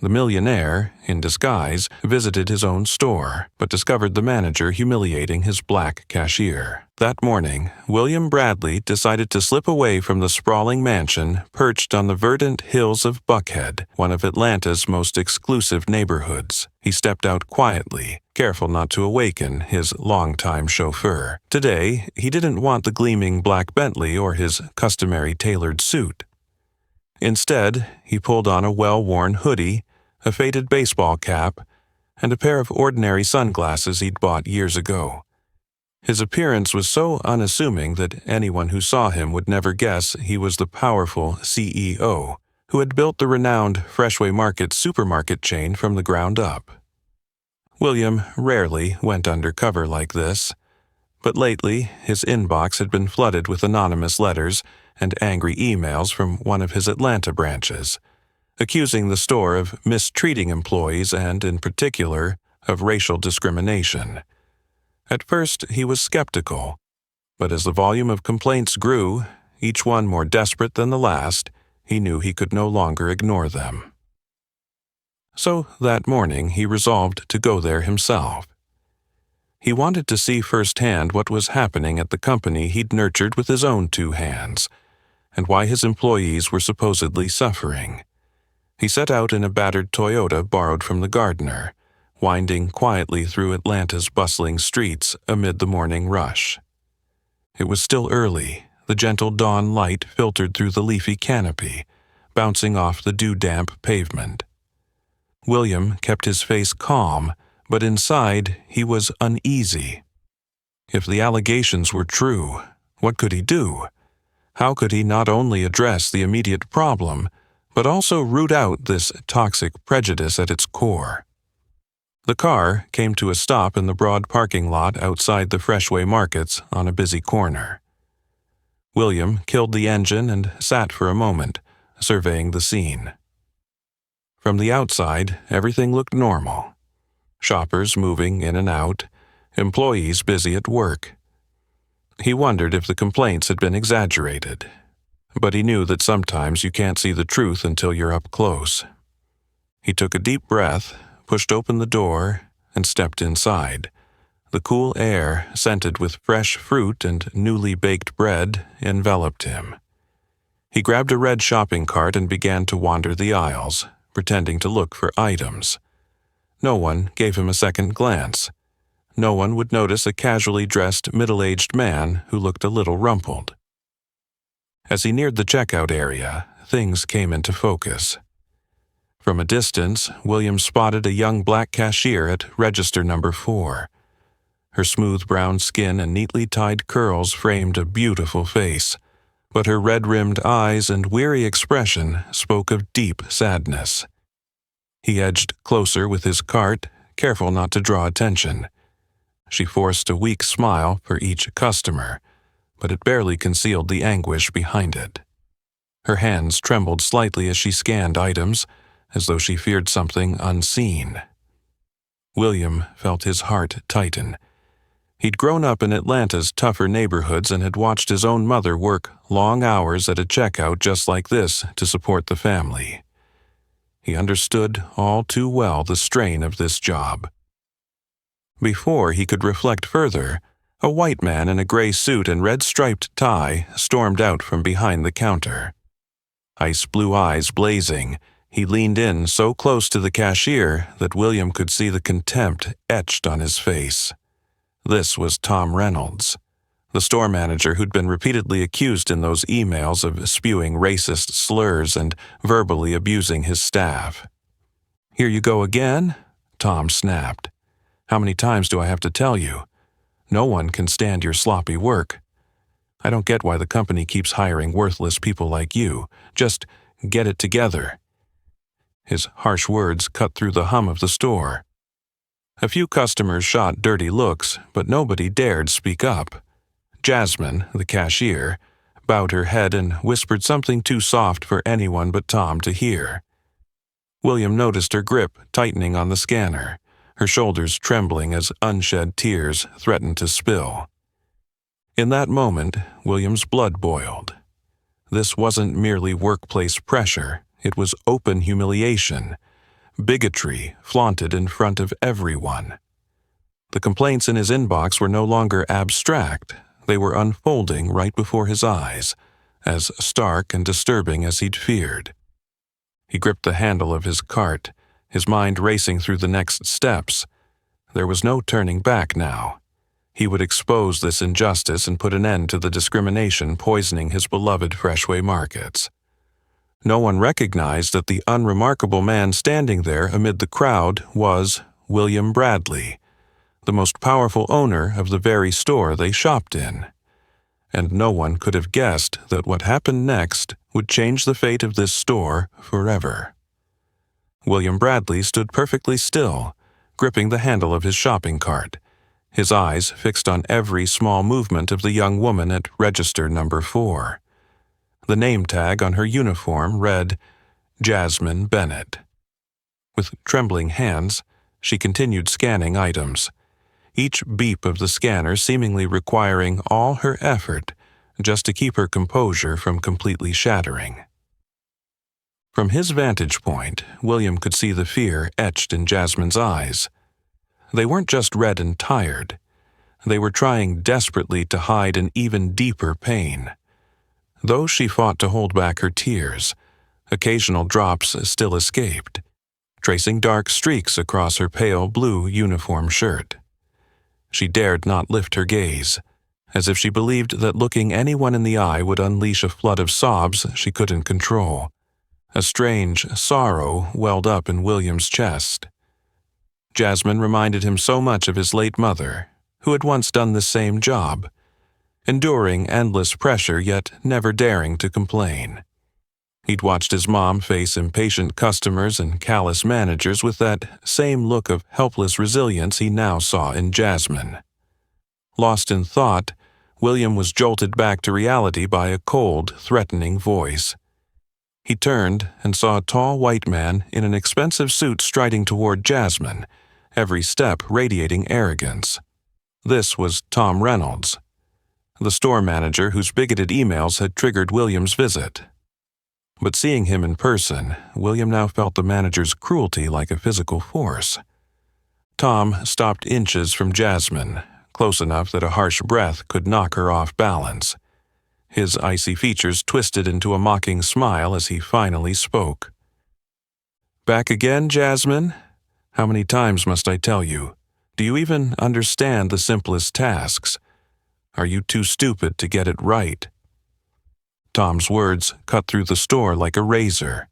The millionaire, in disguise, visited his own store, but discovered the manager humiliating his black cashier. That morning, William Bradley decided to slip away from the sprawling mansion perched on the verdant hills of Buckhead, one of Atlanta's most exclusive neighborhoods. He stepped out quietly, careful not to awaken his longtime chauffeur. Today, he didn't want the gleaming black Bentley or his customary tailored suit. Instead, he pulled on a well-worn hoodie, a faded baseball cap, and a pair of ordinary sunglasses he'd bought years ago. His appearance was so unassuming that anyone who saw him would never guess he was the powerful CEO who had built the renowned Freshway Market supermarket chain from the ground up. William rarely went undercover like this, but lately his inbox had been flooded with anonymous letters and angry emails from one of his Atlanta branches, accusing the store of mistreating employees and, in particular, of racial discrimination. At first, he was skeptical, but as the volume of complaints grew, each one more desperate than the last, he knew he could no longer ignore them. So that morning, he resolved to go there himself. He wanted to see firsthand what was happening at the company he'd nurtured with his own two hands, and why his employees were supposedly suffering. He set out in a battered Toyota borrowed from the gardener, winding quietly through Atlanta's bustling streets amid the morning rush. It was still early. The gentle dawn light filtered through the leafy canopy, bouncing off the dew-damp pavement. William kept his face calm, but inside he was uneasy. If the allegations were true, what could he do? How could he not only address the immediate problem, but also root out this toxic prejudice at its core? The car came to a stop in the broad parking lot outside the Freshway Markets on a busy corner. William killed the engine and sat for a moment, surveying the scene. From the outside, everything looked normal. Shoppers moving in and out, employees busy at work. He wondered if the complaints had been exaggerated, but he knew that sometimes you can't see the truth until you're up close. He took a deep breath, pushed open the door, and stepped inside. The cool air, scented with fresh fruit and newly baked bread, enveloped him. He grabbed a red shopping cart and began to wander the aisles, pretending to look for items. No one gave him a second glance. No one would notice a casually dressed middle-aged man who looked a little rumpled. As he neared the checkout area, things came into focus. From a distance, William spotted a young black cashier at register number 4. Her smooth brown skin and neatly tied curls framed a beautiful face, but her red-rimmed eyes and weary expression spoke of deep sadness. He edged closer with his cart, careful not to draw attention. She forced a weak smile for each customer, but it barely concealed the anguish behind it. Her hands trembled slightly as she scanned items, as though she feared something unseen. William felt his heart tighten. He'd grown up in Atlanta's tougher neighborhoods and had watched his own mother work long hours at a checkout just like this to support the family. He understood all too well the strain of this job. Before he could reflect further, a white man in a gray suit and red striped tie stormed out from behind the counter. Ice blue eyes blazing, he leaned in so close to the cashier that William could see the contempt etched on his face. This was Tom Reynolds, the store manager who'd been repeatedly accused in those emails of spewing racist slurs and verbally abusing his staff. "Here you go again?" Tom snapped. "How many times do I have to tell you? No one can stand your sloppy work. I don't get why the company keeps hiring worthless people like you. Just get it together." His harsh words cut through the hum of the store. A few customers shot dirty looks, but nobody dared speak up. Jasmine, the cashier, bowed her head and whispered something too soft for anyone but Tom to hear. William noticed her grip tightening on the scanner, her shoulders trembling as unshed tears threatened to spill. In that moment, William's blood boiled. This wasn't merely workplace pressure, it was open humiliation. bigotry flaunted in front of everyone. The complaints in his inbox were no longer abstract, they were unfolding right before his eyes, as stark and disturbing as he'd feared. He gripped the handle of his cart, his mind racing through the next steps. There was no turning back now. He would expose this injustice and put an end to the discrimination poisoning his beloved Freshway markets. No one recognized that the unremarkable man standing there amid the crowd was William Bradley, the most powerful owner of the very store they shopped in. And no one could have guessed that what happened next would change the fate of this store forever. William Bradley stood perfectly still, gripping the handle of his shopping cart, his eyes fixed on every small movement of the young woman at register number 4. The name tag on her uniform read, Jasmine Bennett. With trembling hands, she continued scanning items, each beep of the scanner seemingly requiring all her effort just to keep her composure from completely shattering. From his vantage point, William could see the fear etched in Jasmine's eyes. They weren't just red and tired. They were trying desperately to hide an even deeper pain. Though she fought to hold back her tears, occasional drops still escaped, tracing dark streaks across her pale blue uniform shirt. She dared not lift her gaze, as if she believed that looking anyone in the eye would unleash a flood of sobs she couldn't control. A strange sorrow welled up in William's chest. Jasmine reminded him so much of his late mother, who had once done the same job, enduring endless pressure yet never daring to complain. He'd watched his mom face impatient customers and callous managers with that same look of helpless resilience he now saw in Jasmine. Lost in thought, William was jolted back to reality by a cold, threatening voice. He turned and saw a tall white man in an expensive suit striding toward Jasmine, every step radiating arrogance. This was Tom Reynolds, the store manager whose bigoted emails had triggered William's visit. But seeing him in person, William now felt the manager's cruelty like a physical force. Tom stopped inches from Jasmine, close enough that a harsh breath could knock her off balance. His icy features twisted into a mocking smile as he finally spoke. "Back again, Jasmine? How many times must I tell you? Do you even understand the simplest tasks? Are you too stupid to get it right?" Tom's words cut through the store like a razor.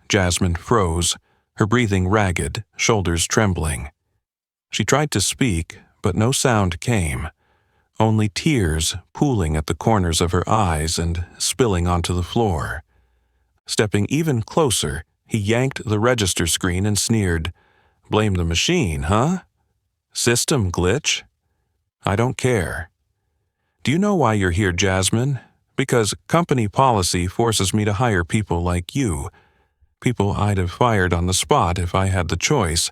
Jasmine froze, her breathing ragged, shoulders trembling. She tried to speak, but no sound came, only tears pooling at the corners of her eyes and spilling onto the floor. Stepping even closer, he yanked the register screen and sneered, "Blame the machine, huh? System glitch? I don't care. Do you know why you're here, Jasmine? Because company policy forces me to hire people like you, people I'd have fired on the spot if I had the choice,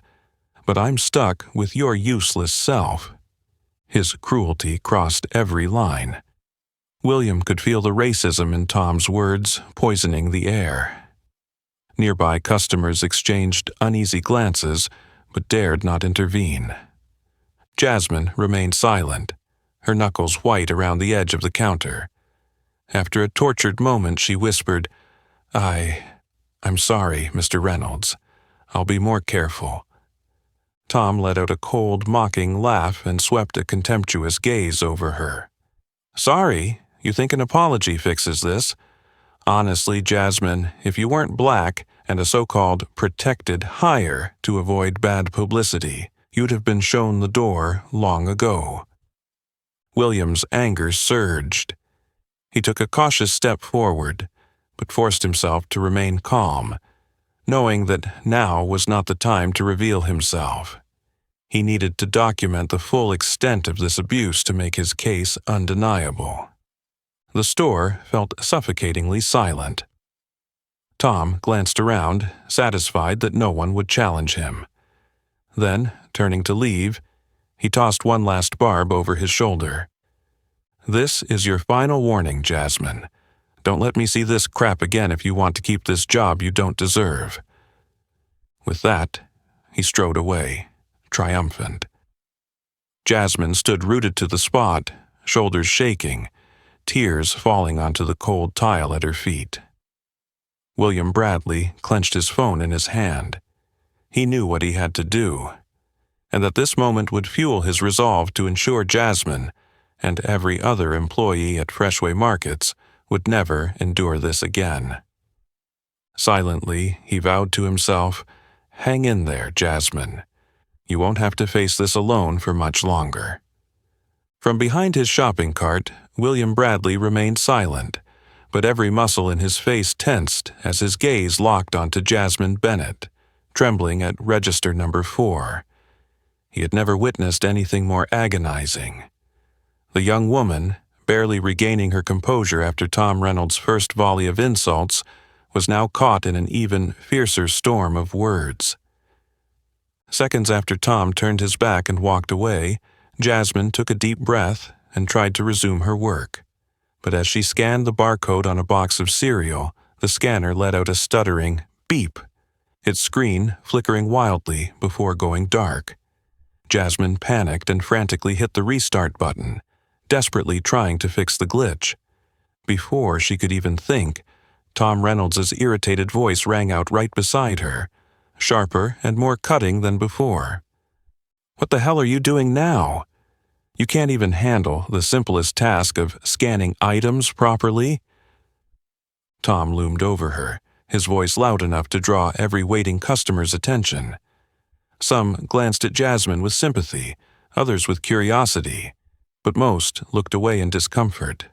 but I'm stuck with your useless self." His cruelty crossed every line. William could feel the racism in Tom's words poisoning the air. Nearby customers exchanged uneasy glances, but dared not intervene. Jasmine remained silent, her knuckles white around the edge of the counter. After a tortured moment, she whispered, I'm sorry, Mr. Reynolds. I'll be more careful." Tom let out a cold, mocking laugh and swept a contemptuous gaze over her. "Sorry? You think an apology fixes this? Honestly, Jasmine, if you weren't black and a so-called protected hire to avoid bad publicity, you'd have been shown the door long ago." William's anger surged. He took a cautious step forward, but forced himself to remain calm, knowing that now was not the time to reveal himself. He needed to document the full extent of this abuse to make his case undeniable. The store felt suffocatingly silent. Tom glanced around, satisfied that no one would challenge him. Then, turning to leave, he tossed one last barb over his shoulder. "This is your final warning, Jasmine. Don't let me see this crap again if you want to keep this job you don't deserve." With that, he strode away, triumphant. Jasmine stood rooted to the spot, shoulders shaking, tears falling onto the cold tile at her feet. William Bradley clenched his phone in his hand. He knew what he had to do, and that this moment would fuel his resolve to ensure Jasmine and every other employee at Freshway Markets would never endure this again. Silently, he vowed to himself, "Hang in there, Jasmine. You won't have to face this alone for much longer." From behind his shopping cart, William Bradley remained silent, but every muscle in his face tensed as his gaze locked onto Jasmine Bennett, trembling at register number 4. He had never witnessed anything more agonizing. The young woman, barely regaining her composure after Tom Reynolds' first volley of insults, was now caught in an even fiercer storm of words. Seconds after Tom turned his back and walked away, Jasmine took a deep breath and tried to resume her work. But as she scanned the barcode on a box of cereal, the scanner let out a stuttering beep, its screen flickering wildly before going dark. Jasmine panicked and frantically hit the restart button, desperately trying to fix the glitch. Before she could even think, Tom Reynolds' irritated voice rang out right beside her, sharper and more cutting than before. "What the hell are you doing now? You can't even handle the simplest task of scanning items properly?" Tom loomed over her, his voice loud enough to draw every waiting customer's attention. Some glanced at Jasmine with sympathy, others with curiosity, but most looked away in discomfort.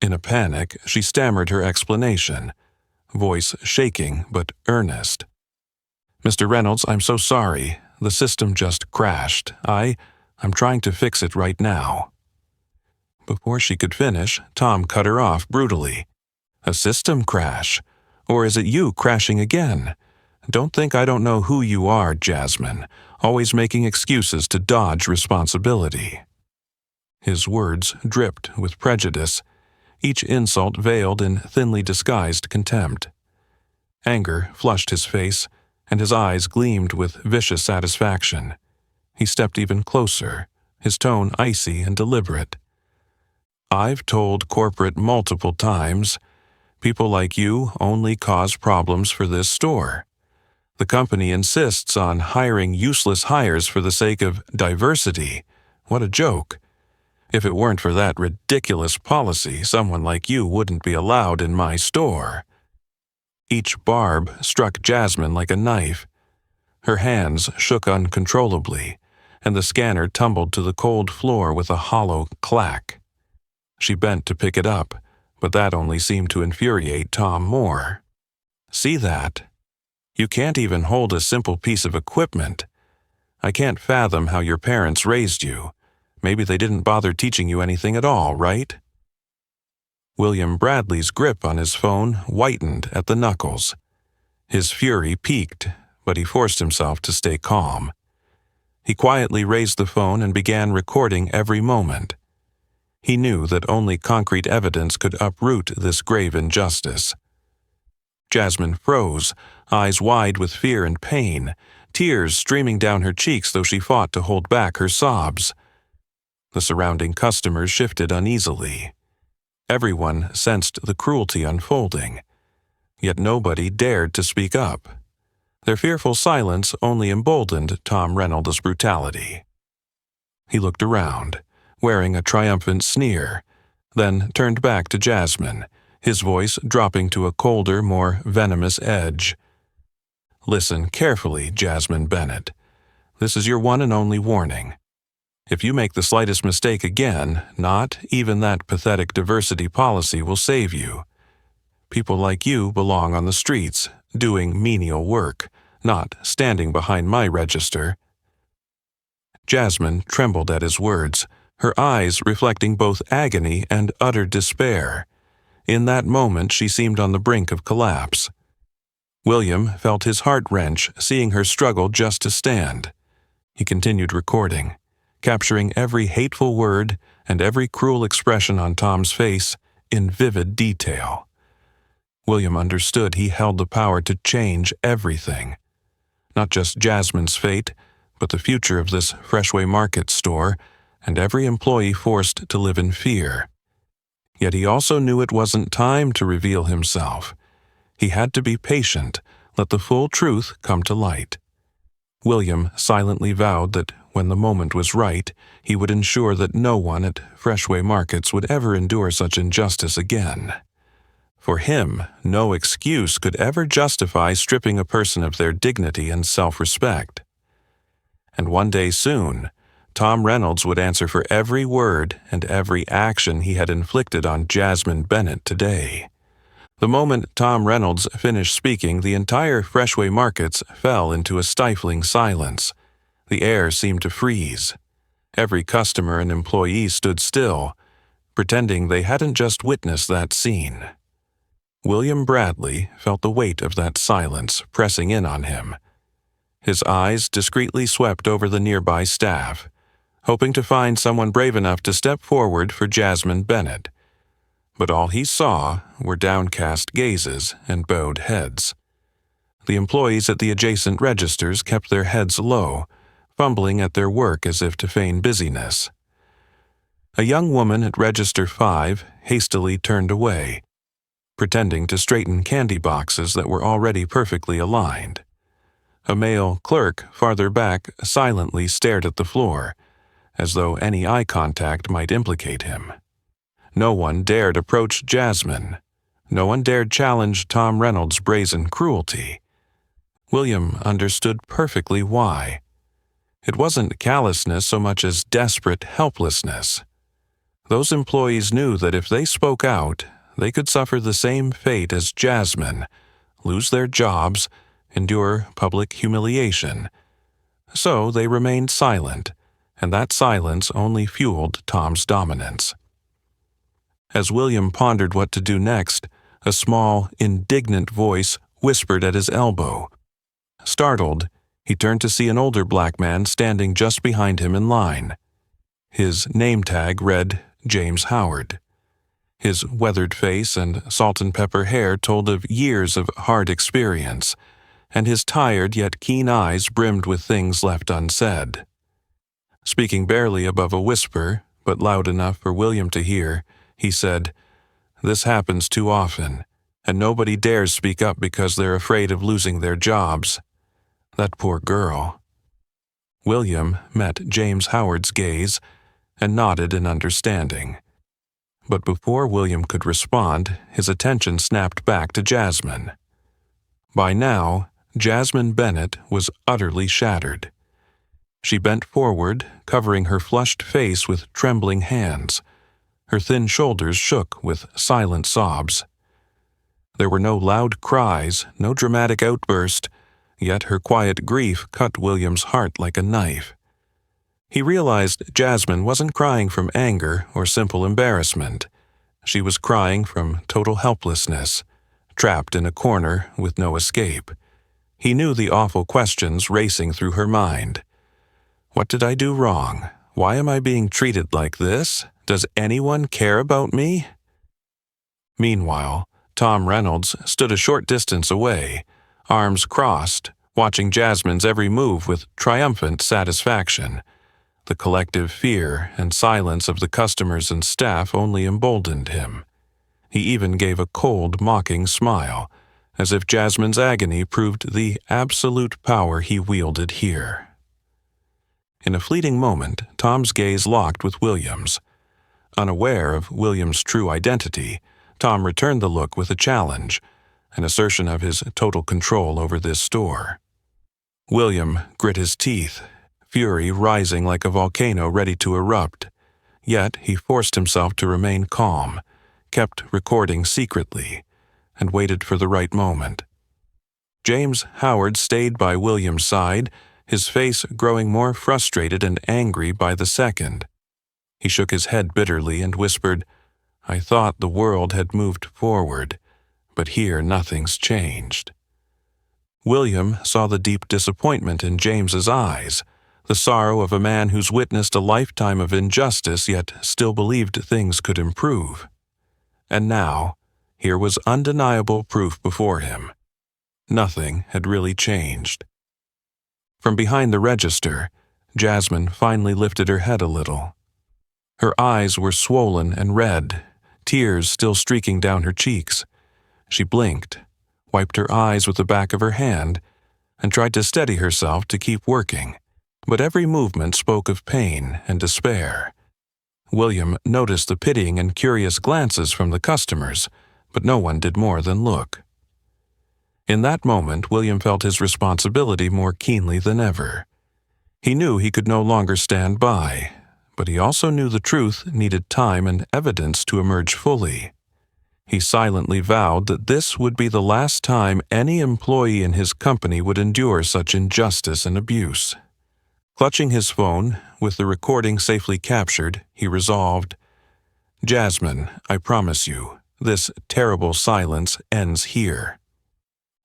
In a panic, she stammered her explanation, voice shaking but earnest. "Mr. Reynolds, I'm so sorry. The system just crashed. I'm trying to fix it right now." Before she could finish, Tom cut her off brutally. "A system crash? Or is it you crashing again? Don't think I don't know who you are, Jasmine, always making excuses to dodge responsibility." His words dripped with prejudice, each insult veiled in thinly disguised contempt. Anger flushed his face, and his eyes gleamed with vicious satisfaction. He stepped even closer, his tone icy and deliberate. "I've told corporate multiple times, people like you only cause problems for this store. The company insists on hiring useless hires for the sake of diversity. What a joke. If it weren't for that ridiculous policy, someone like you wouldn't be allowed in my store." Each barb struck Jasmine like a knife. Her hands shook uncontrollably, and the scanner tumbled to the cold floor with a hollow clack. She bent to pick it up, but that only seemed to infuriate Tom more. "See that? You can't even hold a simple piece of equipment. I can't fathom how your parents raised you. Maybe they didn't bother teaching you anything at all, right?" William Bradley's grip on his phone whitened at the knuckles. His fury peaked, but he forced himself to stay calm. He quietly raised the phone and began recording every moment. He knew that only concrete evidence could uproot this grave injustice. Jasmine froze, eyes wide with fear and pain, tears streaming down her cheeks though she fought to hold back her sobs. The surrounding customers shifted uneasily. Everyone sensed the cruelty unfolding, yet nobody dared to speak up. Their fearful silence only emboldened Tom Reynolds' brutality. He looked around, wearing a triumphant sneer, then turned back to Jasmine, his voice dropping to a colder, more venomous edge. "Listen carefully, Jasmine Bennett. This is your one and only warning. If you make the slightest mistake again, not even that pathetic diversity policy will save you. People like you belong on the streets, doing menial work, not standing behind my register." Jasmine trembled at his words, her eyes reflecting both agony and utter despair. In that moment, she seemed on the brink of collapse. William felt his heart wrench seeing her struggle just to stand. He continued recording, capturing every hateful word and every cruel expression on Tom's face in vivid detail. William understood he held the power to change everything. Not just Jasmine's fate, but the future of this Freshway Market store, and every employee forced to live in fear. Yet he also knew it wasn't time to reveal himself. He had to be patient, let the full truth come to light. William silently vowed that when the moment was right, he would ensure that no one at Freshway Markets would ever endure such injustice again. For him, no excuse could ever justify stripping a person of their dignity and self-respect. And one day soon, Tom Reynolds would answer for every word and every action he had inflicted on Jasmine Bennett today. The moment Tom Reynolds finished speaking, the entire Freshway Markets fell into a stifling silence. The air seemed to freeze. Every customer and employee stood still, pretending they hadn't just witnessed that scene. William Bradley felt the weight of that silence pressing in on him. His eyes discreetly swept over the nearby staff, hoping to find someone brave enough to step forward for Jasmine Bennett. But all he saw were downcast gazes and bowed heads. The employees at the adjacent registers kept their heads low, fumbling at their work as if to feign busyness. A young woman at Register 5 hastily turned away, pretending to straighten candy boxes that were already perfectly aligned. A male clerk farther back silently stared at the floor, as though any eye contact might implicate him. No one dared approach Jasmine. No one dared challenge Tom Reynolds' brazen cruelty. William understood perfectly why. It wasn't callousness so much as desperate helplessness. Those employees knew that if they spoke out, they could suffer the same fate as Jasmine, lose their jobs, endure public humiliation. So they remained silent, and that silence only fueled Tom's dominance. As William pondered what to do next, a small, indignant voice whispered at his elbow. Startled, he turned to see an older black man standing just behind him in line. His name tag read James Howard. His weathered face and salt-and-pepper hair told of years of hard experience, and his tired yet keen eyes brimmed with things left unsaid. Speaking barely above a whisper, but loud enough for William to hear, he said, "This happens too often, and nobody dares speak up because they're afraid of losing their jobs. That poor girl." William met James Howard's gaze and nodded in understanding. But before William could respond, his attention snapped back to Jasmine. By now, Jasmine Bennett was utterly shattered. She bent forward, covering her flushed face with trembling hands. Her thin shoulders shook with silent sobs. There were no loud cries, no dramatic outburst, yet her quiet grief cut William's heart like a knife. He realized Jasmine wasn't crying from anger or simple embarrassment. She was crying from total helplessness, trapped in a corner with no escape. He knew the awful questions racing through her mind. What did I do wrong? Why am I being treated like this? Does anyone care about me? Meanwhile, Tom Reynolds stood a short distance away, arms crossed, watching Jasmine's every move with triumphant satisfaction. The collective fear and silence of the customers and staff only emboldened him. He even gave a cold, mocking smile, as if Jasmine's agony proved the absolute power he wielded here. In a fleeting moment, Tom's gaze locked with William's. Unaware of William's true identity, Tom returned the look with a challenge, an assertion of his total control over this store. William grit his teeth, fury rising like a volcano ready to erupt. Yet he forced himself to remain calm, kept recording secretly, and waited for the right moment. James Howard stayed by William's side, his face growing more frustrated and angry by the second. He shook his head bitterly and whispered, "I thought the world had moved forward, but here nothing's changed." William saw the deep disappointment in James's eyes, the sorrow of a man who's witnessed a lifetime of injustice yet still believed things could improve. And now, here was undeniable proof before him. Nothing had really changed. From behind the register, Jasmine finally lifted her head a little. Her eyes were swollen and red, tears still streaking down her cheeks. She blinked, wiped her eyes with the back of her hand, and tried to steady herself to keep working, but every movement spoke of pain and despair. William noticed the pitying and curious glances from the customers, but no one did more than look. In that moment, William felt his responsibility more keenly than ever. He knew he could no longer stand by, but he also knew the truth needed time and evidence to emerge fully. He silently vowed that this would be the last time any employee in his company would endure such injustice and abuse. Clutching his phone, with the recording safely captured, he resolved, "Jasmine, I promise you, this terrible silence ends here."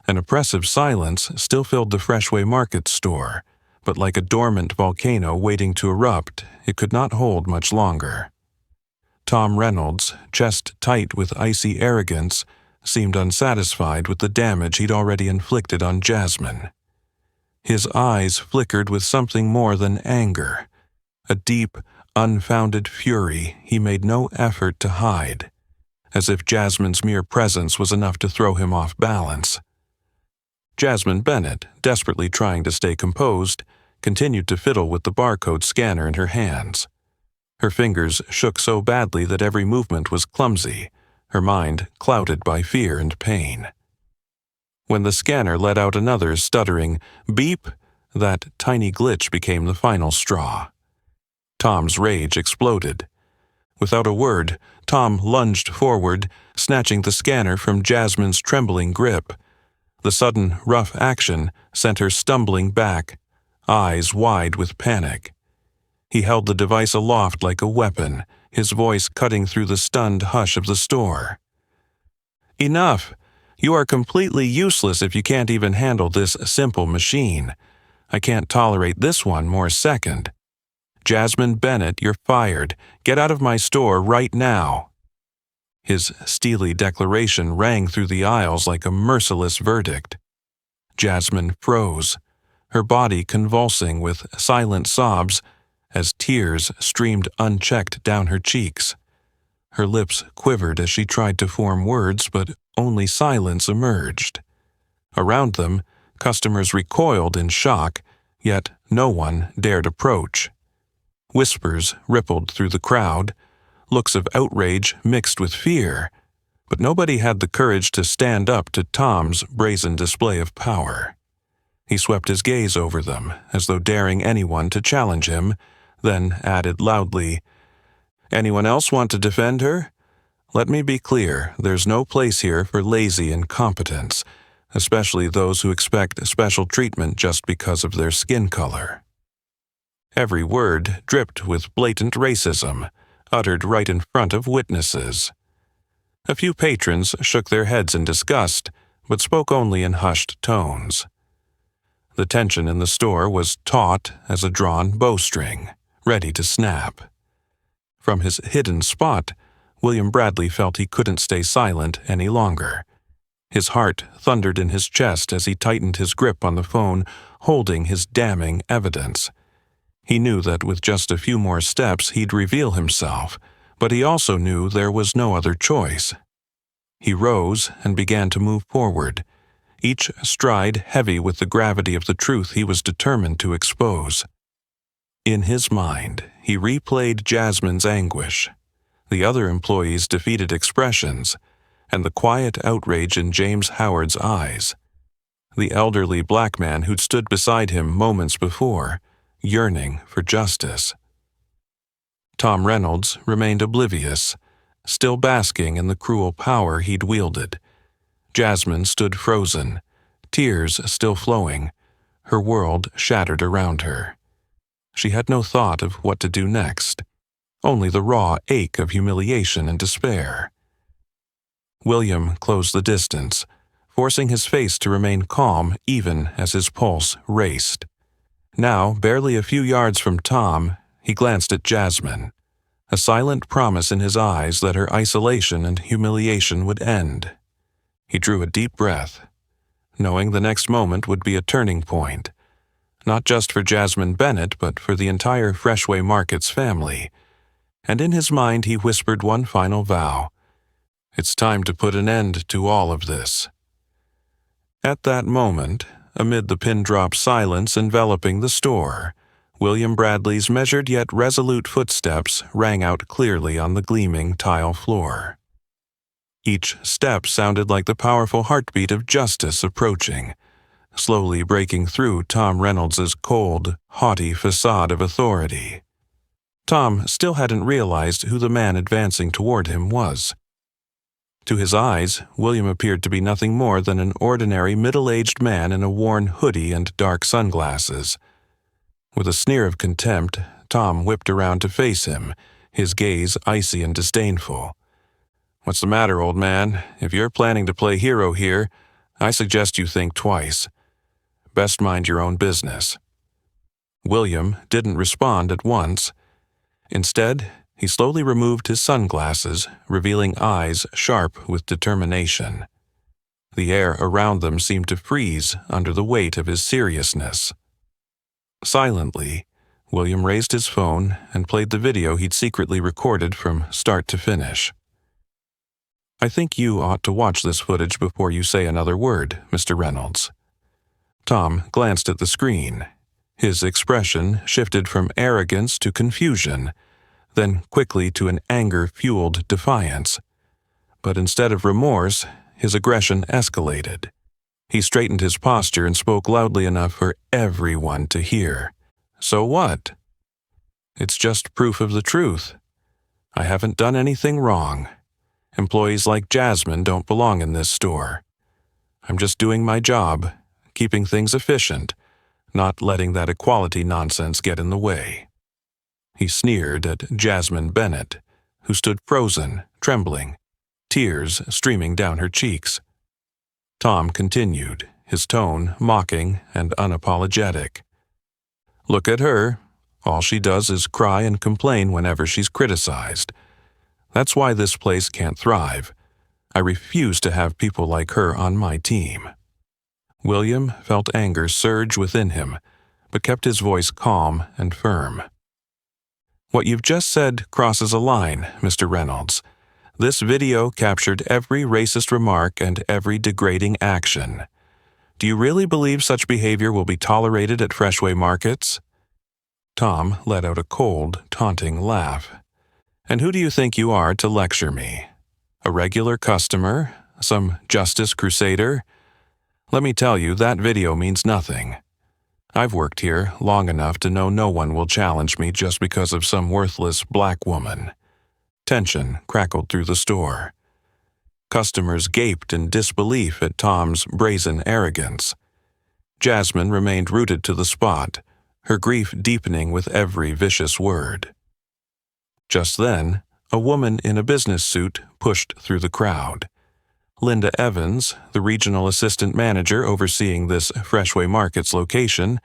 An oppressive silence still filled the Freshway Market store, but like a dormant volcano waiting to erupt, it could not hold much longer. Tom Reynolds, chest tight with icy arrogance, seemed unsatisfied with the damage he'd already inflicted on Jasmine. His eyes flickered with something more than anger, a deep, unfounded fury he made no effort to hide, as if Jasmine's mere presence was enough to throw him off balance. Jasmine Bennett, desperately trying to stay composed, continued to fiddle with the barcode scanner in her hands. Her fingers shook so badly that every movement was clumsy, her mind clouded by fear and pain. When the scanner let out another stuttering beep, that tiny glitch became the final straw. Tom's rage exploded. Without a word, Tom lunged forward, snatching the scanner from Jasmine's trembling grip. The sudden, rough action sent her stumbling back, eyes wide with panic. He held the device aloft like a weapon, his voice cutting through the stunned hush of the store. "Enough! You are completely useless if you can't even handle this simple machine. I can't tolerate this one more second. Jasmine Bennett, you're fired. Get out of my store right now." His steely declaration rang through the aisles like a merciless verdict. Jasmine froze, her body convulsing with silent sobs as tears streamed unchecked down her cheeks. Her lips quivered as she tried to form words, but only silence emerged. Around them, customers recoiled in shock, yet no one dared approach. Whispers rippled through the crowd, looks of outrage mixed with fear, but nobody had the courage to stand up to Tom's brazen display of power. He swept his gaze over them, as though daring anyone to challenge him, then added loudly, "Anyone else want to defend her? Let me be clear, there's no place here for lazy incompetents, especially those who expect special treatment just because of their skin color." Every word dripped with blatant racism, uttered right in front of witnesses. A few patrons shook their heads in disgust, but spoke only in hushed tones. The tension in the store was taut as a drawn bowstring, ready to snap. From his hidden spot, William Bradley felt he couldn't stay silent any longer. His heart thundered in his chest as he tightened his grip on the phone, holding his damning evidence. He knew that with just a few more steps he'd reveal himself, but he also knew there was no other choice. He rose and began to move forward, each stride heavy with the gravity of the truth he was determined to expose. In his mind, he replayed Jasmine's anguish, the other employees' defeated expressions, and the quiet outrage in James Howard's eyes. The elderly black man who'd stood beside him moments before, yearning for justice. Tom Reynolds remained oblivious, still basking in the cruel power he'd wielded. Jasmine stood frozen, tears still flowing, her world shattered around her. She had no thought of what to do next, only the raw ache of humiliation and despair. William closed the distance, forcing his face to remain calm even as his pulse raced. Now, barely a few yards from Tom, he glanced at Jasmine, a silent promise in his eyes that her isolation and humiliation would end. He drew a deep breath, knowing the next moment would be a turning point, not just for Jasmine Bennett, but for the entire Freshway Markets family. And in his mind he whispered one final vow. It's time to put an end to all of this. At that moment, amid the pin-drop silence enveloping the store, William Bradley's measured yet resolute footsteps rang out clearly on the gleaming tile floor. Each step sounded like the powerful heartbeat of justice approaching, slowly breaking through Tom Reynolds's cold, haughty facade of authority. Tom still hadn't realized who the man advancing toward him was. To his eyes, William appeared to be nothing more than an ordinary middle-aged man in a worn hoodie and dark sunglasses. With a sneer of contempt, Tom whipped around to face him, his gaze icy and disdainful. "What's the matter, old man? If you're planning to play hero here, I suggest you think twice. Best mind your own business." William didn't respond at once. Instead, he slowly removed his sunglasses, revealing eyes sharp with determination. The air around them seemed to freeze under the weight of his seriousness. Silently, William raised his phone and played the video he'd secretly recorded from start to finish. "I think you ought to watch this footage before you say another word, Mr. Reynolds." Tom glanced at the screen. His expression shifted from arrogance to confusion, then quickly to an anger-fueled defiance. But instead of remorse, his aggression escalated. He straightened his posture and spoke loudly enough for everyone to hear. "So what? It's just proof of the truth. I haven't done anything wrong. Employees like Jasmine don't belong in this store. I'm just doing my job, keeping things efficient, not letting that equality nonsense get in the way." He sneered at Jasmine Bennett, who stood frozen, trembling, tears streaming down her cheeks. Tom continued, his tone mocking and unapologetic. "Look at her. All she does is cry and complain whenever she's criticized. That's why this place can't thrive. I refuse to have people like her on my team." William felt anger surge within him, but kept his voice calm and firm. "What you've just said crosses a line, Mr. Reynolds. This video captured every racist remark and every degrading action. Do you really believe such behavior will be tolerated at Freshway Markets?" Tom let out a cold, taunting laugh. "And who do you think you are to lecture me? A regular customer? Some justice crusader? Let me tell you, that video means nothing. I've worked here long enough to know no one will challenge me just because of some worthless black woman." Tension crackled through the store. Customers gaped in disbelief at Tom's brazen arrogance. Jasmine remained rooted to the spot, her grief deepening with every vicious word. Just then, a woman in a business suit pushed through the crowd. Linda Evans, the regional assistant manager overseeing this Freshway Markets location,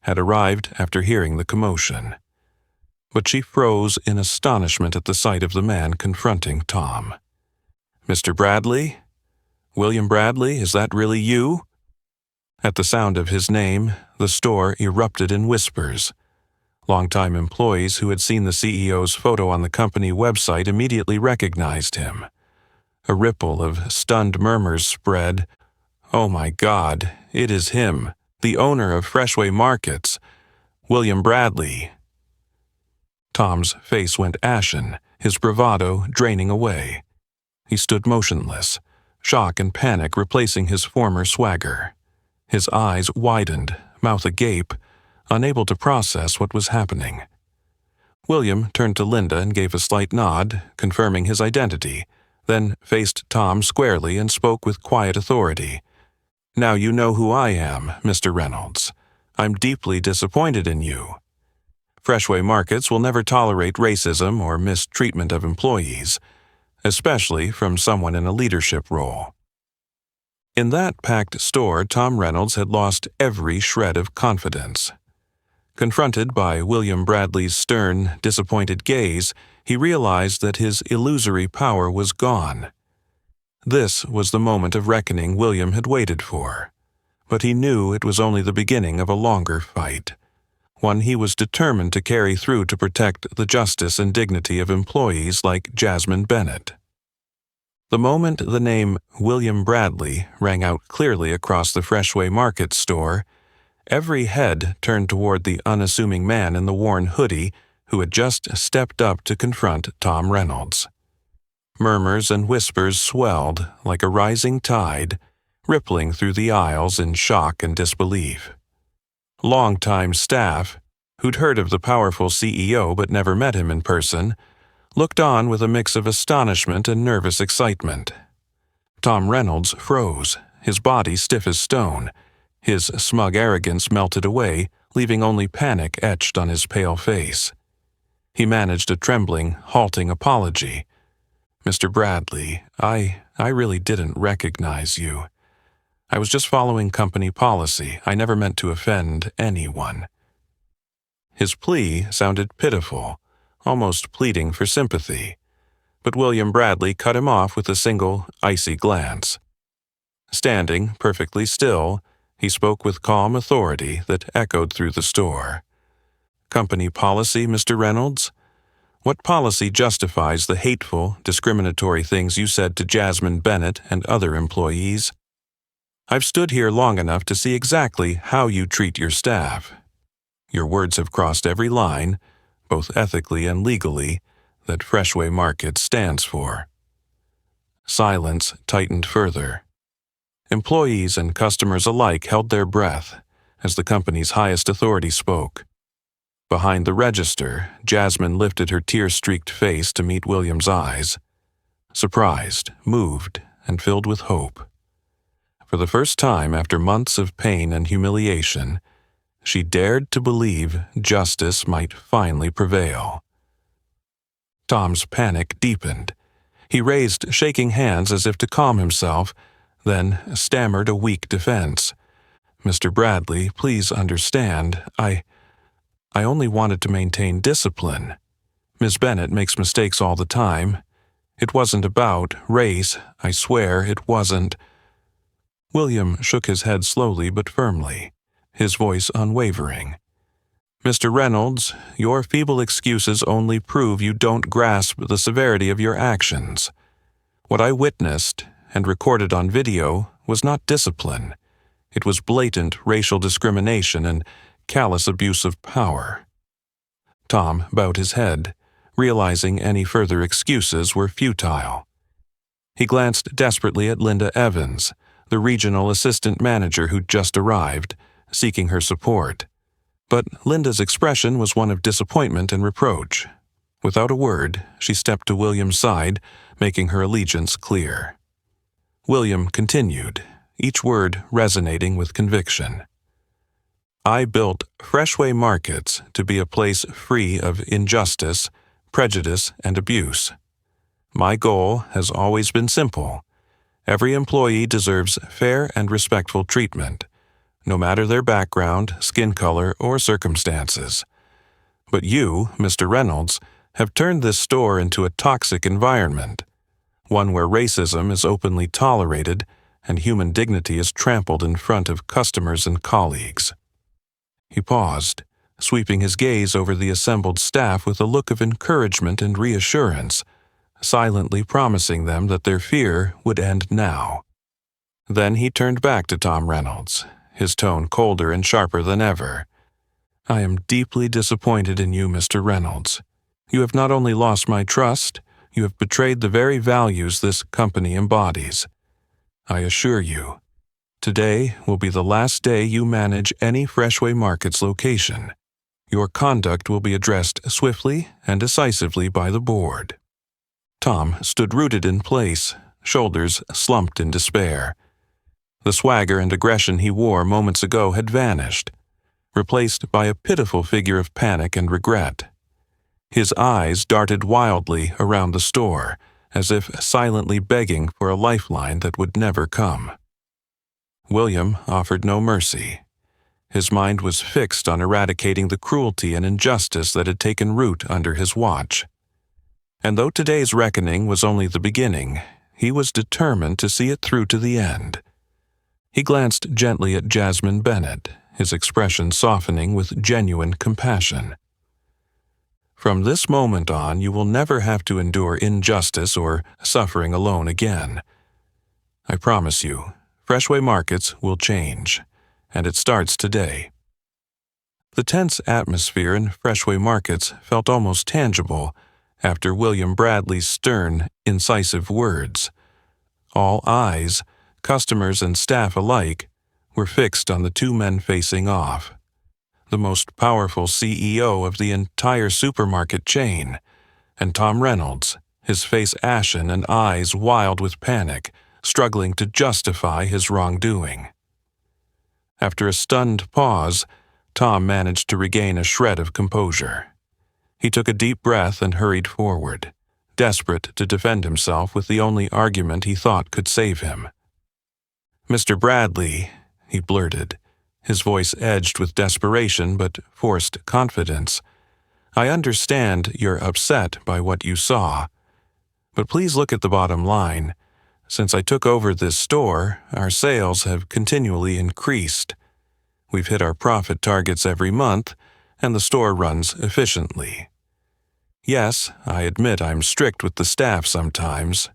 had arrived after hearing the commotion. But she froze in astonishment at the sight of the man confronting Tom. "Mr. Bradley? William Bradley, is that really you?" At the sound of his name, the store erupted in whispers. Longtime employees who had seen the CEO's photo on the company website immediately recognized him. A ripple of stunned murmurs spread. "Oh my God, it is him, the owner of Freshway Markets, William Bradley." Tom's face went ashen, his bravado draining away. He stood motionless, shock and panic replacing his former swagger. His eyes widened, mouth agape, unable to process what was happening. William turned to Linda and gave a slight nod, confirming his identity, then faced Tom squarely and spoke with quiet authority. "Now you know who I am, Mr. Reynolds. I'm deeply disappointed in you. Freshway Markets will never tolerate racism or mistreatment of employees, especially from someone in a leadership role." In that packed store, Tom Reynolds had lost every shred of confidence. Confronted by William Bradley's stern, disappointed gaze, he realized that his illusory power was gone. This was the moment of reckoning William had waited for. But he knew it was only the beginning of a longer fight, one he was determined to carry through to protect the justice and dignity of employees like Jasmine Bennett. The moment the name William Bradley rang out clearly across the Freshway Market store, every head turned toward the unassuming man in the worn hoodie who had just stepped up to confront Tom Reynolds. Murmurs and whispers swelled like a rising tide, rippling through the aisles in shock and disbelief. Longtime staff, who'd heard of the powerful CEO but never met him in person, looked on with a mix of astonishment and nervous excitement. Tom Reynolds froze, his body stiff as stone. His smug arrogance melted away, leaving only panic etched on his pale face. He managed a trembling, halting apology. "Mr. Bradley, I really didn't recognize you. I was just following company policy. I never meant to offend anyone." His plea sounded pitiful, almost pleading for sympathy, but William Bradley cut him off with a single, icy glance. Standing perfectly still, he spoke with calm authority that echoed through the store. "Company policy, Mr. Reynolds? What policy justifies the hateful, discriminatory things you said to Jasmine Bennett and other employees? I've stood here long enough to see exactly how you treat your staff. Your words have crossed every line, both ethically and legally, that Freshway Market stands for." Silence tightened further. Employees and customers alike held their breath as the company's highest authority spoke. Behind the register, Jasmine lifted her tear-streaked face to meet William's eyes, surprised, moved, and filled with hope. For the first time after months of pain and humiliation, she dared to believe justice might finally prevail. Tom's panic deepened. He raised shaking hands as if to calm himself, then stammered a weak defense. "Mr. Bradley, please understand, I only wanted to maintain discipline. Ms. Bennett makes mistakes all the time. It wasn't about race, I swear it wasn't." William shook his head slowly but firmly, his voice unwavering. "Mr. Reynolds, your feeble excuses only prove you don't grasp the severity of your actions. What I witnessed and recorded on video was not discipline. It was blatant racial discrimination and callous abuse of power." Tom bowed his head, realizing any further excuses were futile. He glanced desperately at Linda Evans, the regional assistant manager who'd just arrived, seeking her support. But Linda's expression was one of disappointment and reproach. Without a word, she stepped to William's side, making her allegiance clear. William continued, each word resonating with conviction. "I built Freshway Markets to be a place free of injustice, prejudice, and abuse. My goal has always been simple. Every employee deserves fair and respectful treatment, no matter their background, skin color, or circumstances. But you, Mr. Reynolds, have turned this store into a toxic environment, one where racism is openly tolerated and human dignity is trampled in front of customers and colleagues." He paused, sweeping his gaze over the assembled staff with a look of encouragement and reassurance, silently promising them that their fear would end now. Then he turned back to Tom Reynolds, his tone colder and sharper than ever. "I am deeply disappointed in you, Mr. Reynolds. You have not only lost my trust, you have betrayed the very values this company embodies. I assure you, today will be the last day you manage any Freshway Markets location. Your conduct will be addressed swiftly and decisively by the board." Tom stood rooted in place, shoulders slumped in despair. The swagger and aggression he wore moments ago had vanished, replaced by a pitiful figure of panic and regret. His eyes darted wildly around the store, as if silently begging for a lifeline that would never come. William offered no mercy. His mind was fixed on eradicating the cruelty and injustice that had taken root under his watch. And though today's reckoning was only the beginning, he was determined to see it through to the end. He glanced gently at Jasmine Bennett, his expression softening with genuine compassion. "From this moment on, you will never have to endure injustice or suffering alone again. I promise you, Freshway Markets will change, and it starts today." The tense atmosphere in Freshway Markets felt almost tangible after William Bradley's stern, incisive words. All eyes, customers and staff alike, were fixed on the two men facing off. The most powerful CEO of the entire supermarket chain, and Tom Reynolds, his face ashen and eyes wild with panic, struggling to justify his wrongdoing. After a stunned pause, Tom managed to regain a shred of composure. He took a deep breath and hurried forward, desperate to defend himself with the only argument he thought could save him. "Mr. Bradley," he blurted, his voice edged with desperation but forced confidence, "I understand you're upset by what you saw. But please look at the bottom line. Since I took over this store, our sales have continually increased. We've hit our profit targets every month, and the store runs efficiently. Yes, I admit I'm strict with the staff sometimes,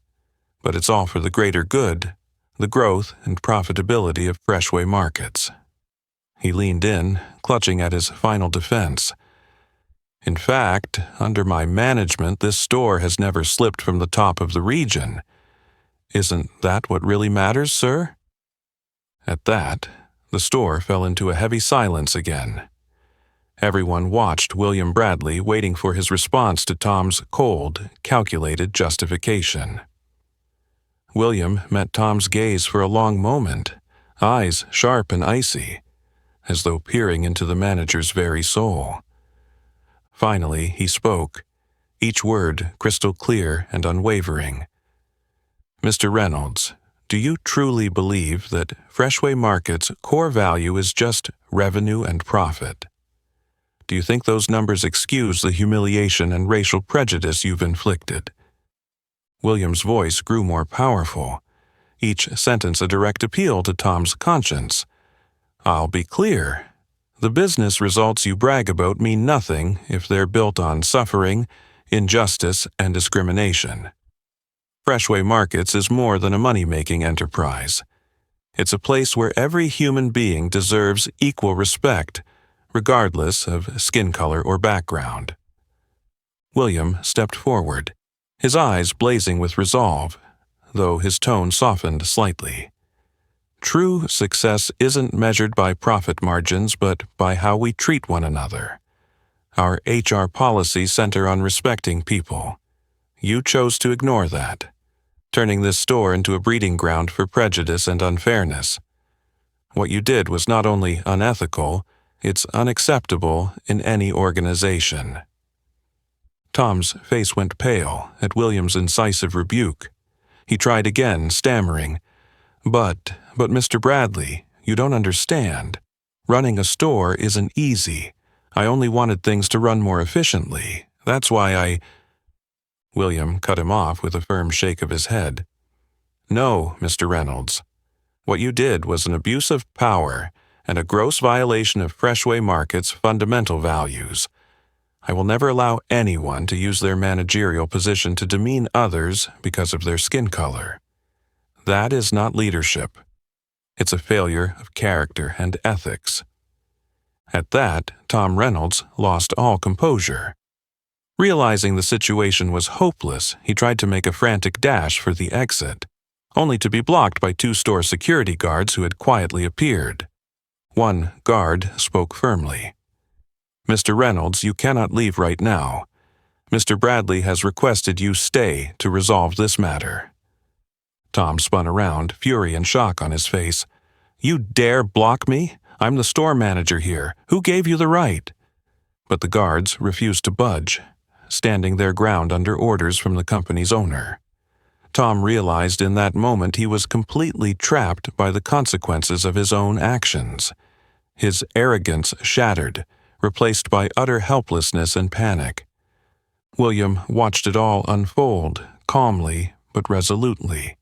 but it's all for the greater good, the growth and profitability of Freshway Markets." He leaned in, clutching at his final defense. "In fact, under my management, this store has never slipped from the top of the region. Isn't that what really matters, sir?" At that, the store fell into a heavy silence again. Everyone watched William Bradley, waiting for his response to Tom's cold, calculated justification. William met Tom's gaze for a long moment, eyes sharp and icy, as though peering into the manager's very soul. Finally, he spoke, each word crystal clear and unwavering. "Mr. Reynolds, do you truly believe that Freshway Market's core value is just revenue and profit? Do you think those numbers excuse the humiliation and racial prejudice you've inflicted?" William's voice grew more powerful, each sentence a direct appeal to Tom's conscience. "I'll be clear. The business results you brag about mean nothing if they're built on suffering, injustice, and discrimination. Freshway Markets is more than a money-making enterprise. It's a place where every human being deserves equal respect, regardless of skin color or background." William stepped forward, his eyes blazing with resolve, though his tone softened slightly. "True success isn't measured by profit margins, but by how we treat one another. Our HR policies center on respecting people. You chose to ignore that, turning this store into a breeding ground for prejudice and unfairness. What you did was not only unethical, it's unacceptable in any organization." Tom's face went pale at William's incisive rebuke. He tried again, stammering, But Mr. Bradley, you don't understand. Running a store isn't easy. I only wanted things to run more efficiently. That's why I—" William cut him off with a firm shake of his head. "No, Mr. Reynolds. What you did was an abuse of power and a gross violation of Freshway Market's fundamental values. I will never allow anyone to use their managerial position to demean others because of their skin color. That is not leadership. It's a failure of character and ethics." At that, Tom Reynolds lost all composure. Realizing the situation was hopeless, he tried to make a frantic dash for the exit, only to be blocked by two store security guards who had quietly appeared. One guard spoke firmly. "Mr. Reynolds, you cannot leave right now. Mr. Bradley has requested you stay to resolve this matter." Tom spun around, fury and shock on his face. "You dare block me? I'm the store manager here. Who gave you the right?" But the guards refused to budge, standing their ground under orders from the company's owner. Tom realized in that moment he was completely trapped by the consequences of his own actions. His arrogance shattered, replaced by utter helplessness and panic. William watched it all unfold, calmly but resolutely.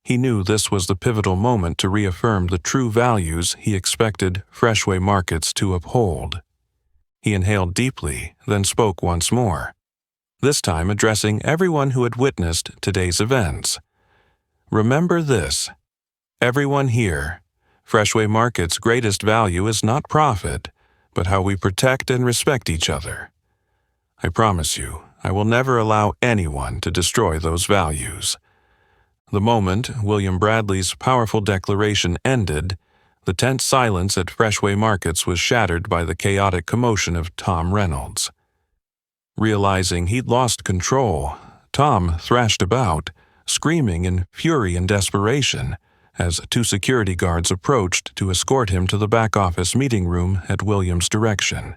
He knew this was the pivotal moment to reaffirm the true values he expected Freshway Markets to uphold. He inhaled deeply, then spoke once more, this time addressing everyone who had witnessed today's events. Remember this. Everyone here, Freshway Market's greatest value is not profit, but how we protect and respect each other. I promise you, I will never allow anyone to destroy those values. The moment William Bradley's powerful declaration ended, the tense silence at Freshway Markets was shattered by the chaotic commotion of Tom Reynolds. Realizing he'd lost control, Tom thrashed about, screaming in fury and desperation, as 2 security guards approached to escort him to the back-office meeting room at William's direction.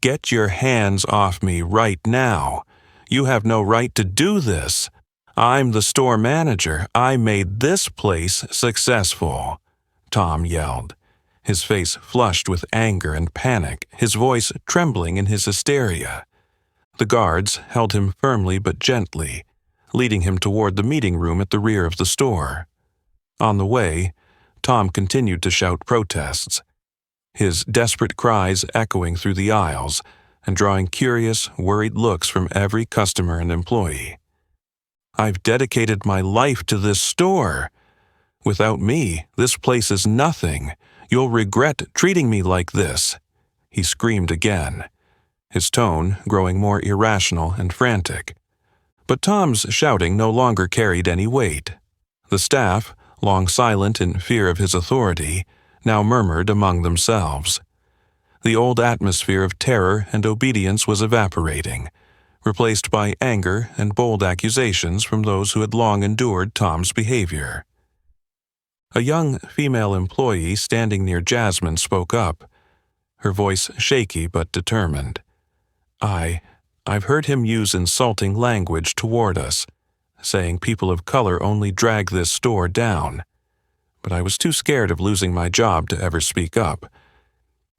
"Get your hands off me right now! You have no right to do this! I'm the store manager. I made this place successful," Tom yelled, his face flushed with anger and panic, his voice trembling in his hysteria. The guards held him firmly but gently, leading him toward the meeting room at the rear of the store. On the way, Tom continued to shout protests, his desperate cries echoing through the aisles and drawing curious, worried looks from every customer and employee. "I've dedicated my life to this store. Without me, this place is nothing. You'll regret treating me like this," he screamed again, his tone growing more irrational and frantic. But Tom's shouting no longer carried any weight. The staff, long silent in fear of his authority, now murmured among themselves. The old atmosphere of terror and obedience was evaporating, replaced by anger and bold accusations from those who had long endured Tom's behavior. A young female employee standing near Jasmine spoke up, her voice shaky but determined. I've heard him use insulting language toward us, saying people of color only drag this store down. But I was too scared of losing my job to ever speak up."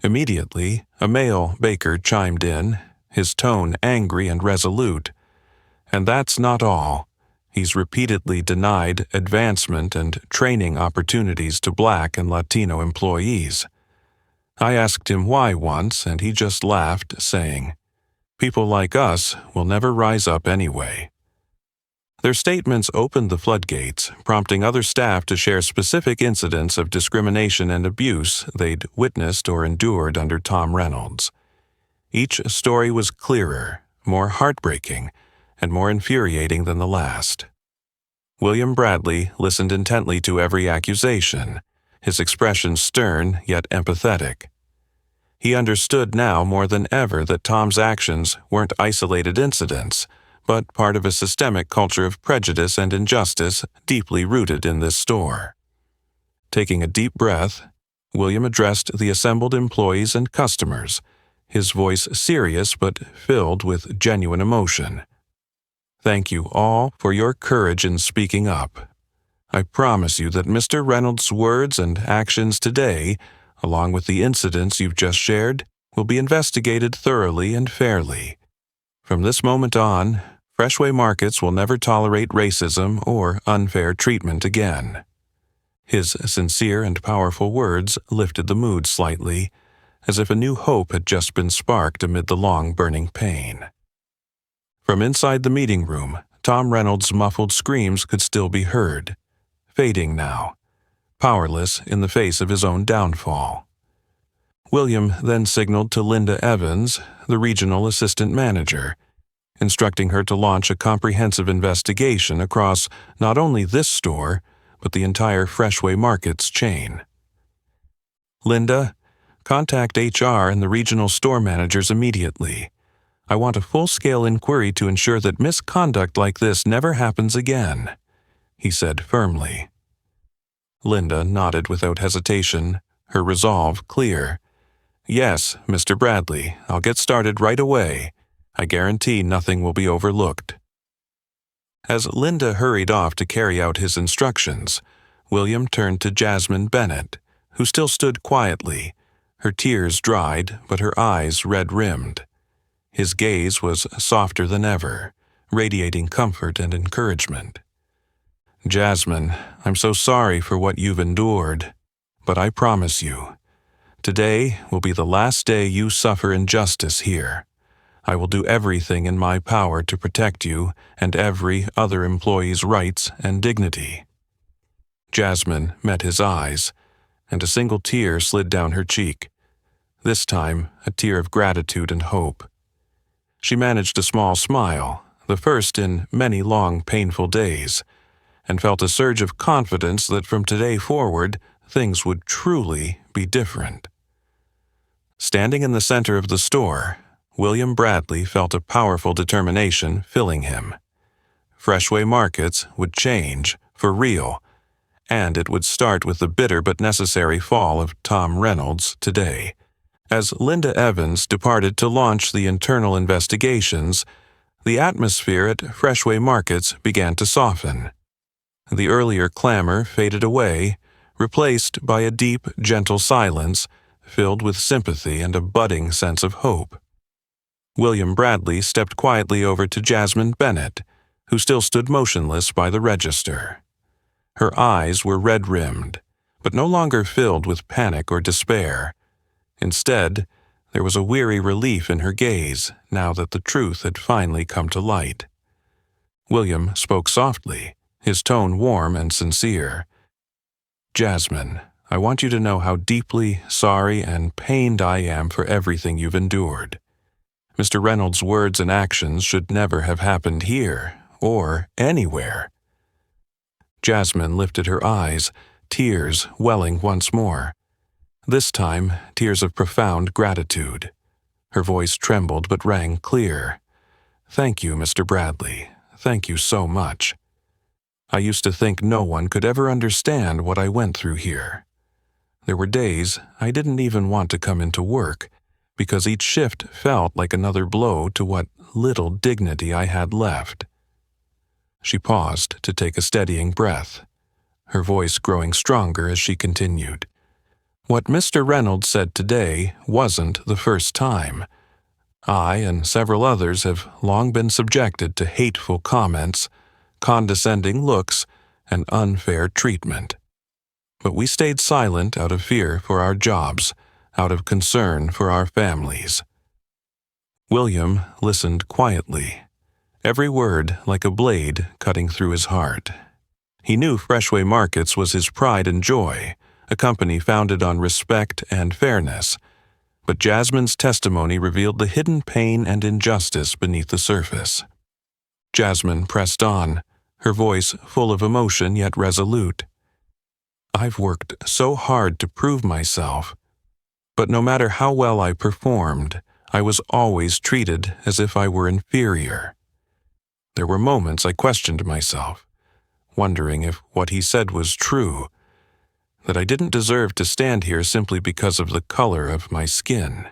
Immediately, a male baker chimed in, his tone angry and resolute. "And that's not all. He's repeatedly denied advancement and training opportunities to Black and Latino employees. I asked him why once, and he just laughed, saying, 'People like us will never rise up anyway.'" Their statements opened the floodgates, prompting other staff to share specific incidents of discrimination and abuse they'd witnessed or endured under Tom Reynolds. Each story was clearer, more heartbreaking, and more infuriating than the last. William Bradley listened intently to every accusation, his expression stern yet empathetic. He understood now more than ever that Tom's actions weren't isolated incidents, but part of a systemic culture of prejudice and injustice deeply rooted in this store. Taking a deep breath, William addressed the assembled employees and customers, his voice serious but filled with genuine emotion. "Thank you all for your courage in speaking up. I promise you that Mr. Reynolds' words and actions today, along with the incidents you've just shared, will be investigated thoroughly and fairly. From this moment on, Freshway Markets will never tolerate racism or unfair treatment again." His sincere and powerful words lifted the mood slightly, as if a new hope had just been sparked amid the long burning pain. From inside the meeting room, Tom Reynolds' muffled screams could still be heard, fading now, powerless in the face of his own downfall. William then signaled to Linda Evans, the regional assistant manager, instructing her to launch a comprehensive investigation across not only this store, but the entire Freshway Markets chain. "Linda, contact HR and the regional store managers immediately. I want a full-scale inquiry to ensure that misconduct like this never happens again," he said firmly. Linda nodded without hesitation, her resolve clear. "Yes, Mr. Bradley, I'll get started right away. I guarantee nothing will be overlooked." As Linda hurried off to carry out his instructions, William turned to Jasmine Bennett, who still stood quietly, her tears dried but her eyes red-rimmed. His gaze was softer than ever, radiating comfort and encouragement. Jasmine, I'm so sorry for what you've endured, but I promise you, today will be the last day you suffer injustice here. I will do everything in my power to protect you and every other employee's rights and dignity." Jasmine met his eyes, and a single tear slid down her cheek, this time a tear of gratitude and hope. She managed a small smile, the first in many long, painful days, and felt a surge of confidence that from today forward things would truly be different. Standing in the center of the store, William Bradley felt a powerful determination filling him. Freshway Markets would change, for real, and it would start with the bitter but necessary fall of Tom Reynolds today. As Linda Evans departed to launch the internal investigations, the atmosphere at Freshway Markets began to soften. The earlier clamor faded away, replaced by a deep, gentle silence filled with sympathy and a budding sense of hope. William Bradley stepped quietly over to Jasmine Bennett, who still stood motionless by the register. Her eyes were red-rimmed, but no longer filled with panic or despair. Instead, there was a weary relief in her gaze now that the truth had finally come to light. William spoke softly, his tone warm and sincere. "Jasmine, I want you to know how deeply sorry and pained I am for everything you've endured. Mr. Reynolds' words and actions should never have happened here, or anywhere." Jasmine lifted her eyes, tears welling once more. This time, tears of profound gratitude. Her voice trembled but rang clear. "Thank you, Mr. Bradley. Thank you so much. I used to think no one could ever understand what I went through here. There were days I didn't even want to come into work, because each shift felt like another blow to what little dignity I had left." She paused to take a steadying breath, her voice growing stronger as she continued. "What Mr. Reynolds said today wasn't the first time. I and several others have long been subjected to hateful comments, condescending looks, and unfair treatment. But we stayed silent out of fear for our jobs, out of concern for our families." William listened quietly, every word like a blade cutting through his heart. He knew Freshway Markets was his pride and joy, a company founded on respect and fairness, but Jasmine's testimony revealed the hidden pain and injustice beneath the surface. Jasmine pressed on, her voice full of emotion yet resolute. "I've worked so hard to prove myself, but no matter how well I performed, I was always treated as if I were inferior. There were moments I questioned myself, wondering if what he said was true, that I didn't deserve to stand here simply because of the color of my skin."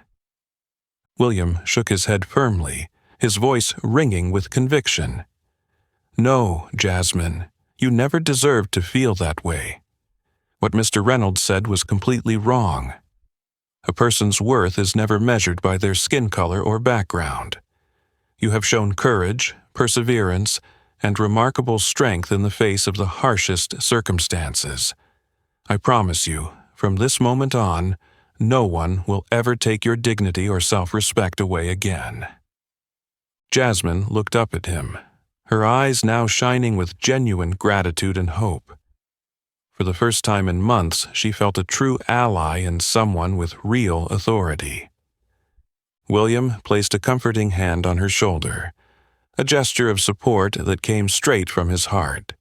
William shook his head firmly, his voice ringing with conviction. "No, Jasmine, you never deserved to feel that way. What Mr. Reynolds said was completely wrong. A person's worth is never measured by their skin color or background. You have shown courage, perseverance, and remarkable strength in the face of the harshest circumstances. I promise you, from this moment on, no one will ever take your dignity or self-respect away again." Jasmine looked up at him, her eyes now shining with genuine gratitude and hope. For the first time in months, she felt a true ally in someone with real authority. William placed a comforting hand on her shoulder, a gesture of support that came straight from his heart.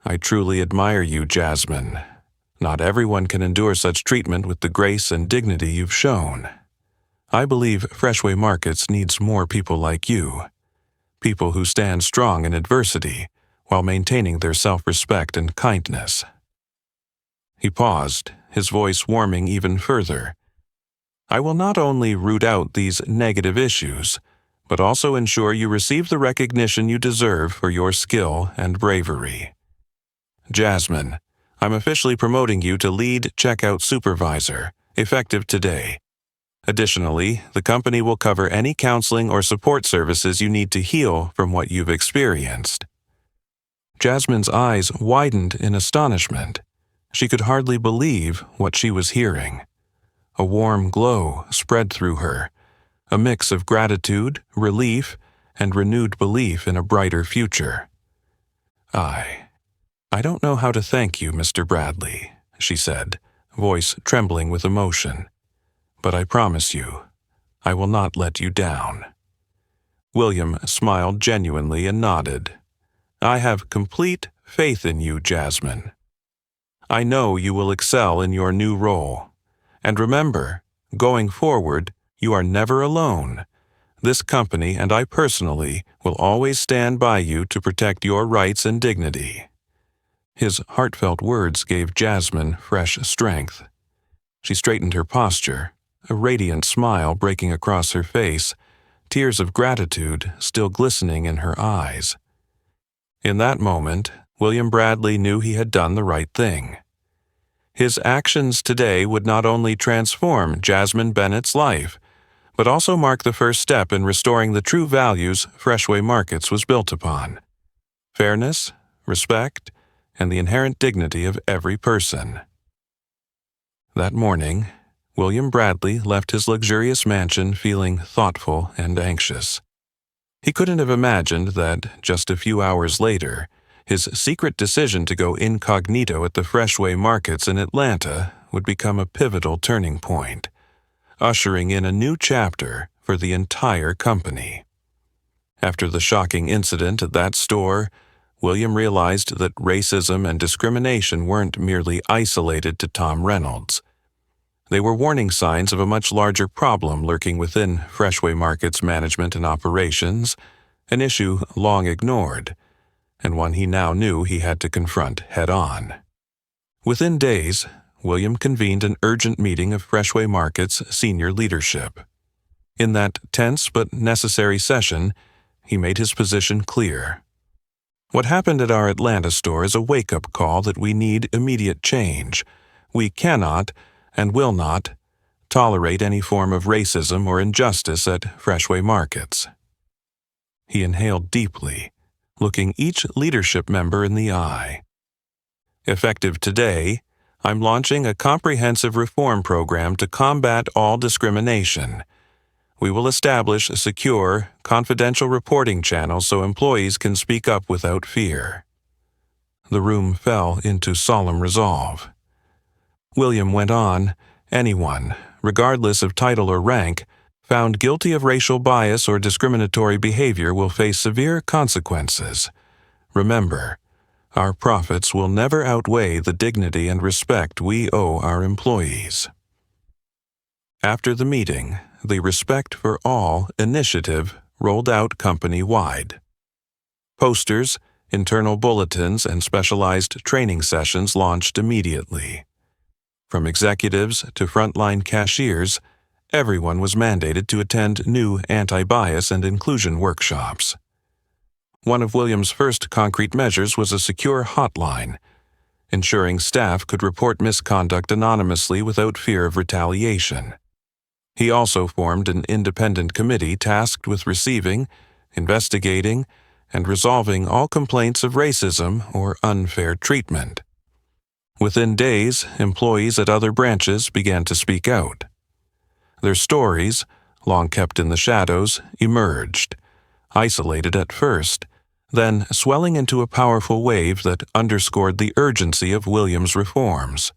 "I truly admire you, Jasmine. Not everyone can endure such treatment with the grace and dignity you've shown. I believe Freshway Markets needs more people like you, people who stand strong in adversity while maintaining their self-respect and kindness." He paused, his voice warming even further. "I will not only root out these negative issues, but also ensure you receive the recognition you deserve for your skill and bravery. Jasmine, I'm officially promoting you to lead checkout supervisor, effective today. Additionally, the company will cover any counseling or support services you need to heal from what you've experienced." Jasmine's eyes widened in astonishment. She could hardly believe what she was hearing. A warm glow spread through her, a mix of gratitude, relief, and renewed belief in a brighter future. I don't know how to thank you, Mr. Bradley," she said, voice trembling with emotion. "But I promise you, I will not let you down." William smiled genuinely and nodded. "I have complete faith in you, Jasmine. I know you will excel in your new role. And remember, going forward, you are never alone. This company and I personally will always stand by you to protect your rights and dignity." His heartfelt words gave Jasmine fresh strength. She straightened her posture, a radiant smile breaking across her face, tears of gratitude still glistening in her eyes. In that moment, William Bradley knew he had done the right thing. His actions today would not only transform Jasmine Bennett's life, but also mark the first step in restoring the true values Freshway Markets was built upon: fairness, respect, and the inherent dignity of every person. That morning, William Bradley left his luxurious mansion feeling thoughtful and anxious. He couldn't have imagined that, just a few hours later, his secret decision to go incognito at the Freshway Markets in Atlanta would become a pivotal turning point, ushering in a new chapter for the entire company. After the shocking incident at that store, William realized that racism and discrimination weren't merely isolated to Tom Reynolds. They were warning signs of a much larger problem lurking within Freshway Markets management and operations, an issue long ignored, and one he now knew he had to confront head-on. Within days, William convened an urgent meeting of Freshway Markets' senior leadership. In that tense but necessary session, he made his position clear. "What happened at our Atlanta store is a wake-up call that we need immediate change. We cannot, and will not, tolerate any form of racism or injustice at Freshway Markets." He inhaled deeply, looking each leadership member in the eye. "Effective today, I'm launching a comprehensive reform program to combat all discrimination. We will establish a secure, confidential reporting channel so employees can speak up without fear." The room fell into solemn resolve. William went on, "Anyone, regardless of title or rank, found guilty of racial bias or discriminatory behavior will face severe consequences. Remember, our profits will never outweigh the dignity and respect we owe our employees." After the meeting, the Respect for All initiative rolled out company-wide. Posters, internal bulletins, and specialized training sessions launched immediately. From executives to frontline cashiers, everyone was mandated to attend new anti-bias and inclusion workshops. One of William's first concrete measures was a secure hotline, ensuring staff could report misconduct anonymously without fear of retaliation. He also formed an independent committee tasked with receiving, investigating, and resolving all complaints of racism or unfair treatment. Within days, employees at other branches began to speak out. Their stories, long kept in the shadows, emerged, isolated at first, then swelling into a powerful wave that underscored the urgency of William's reforms.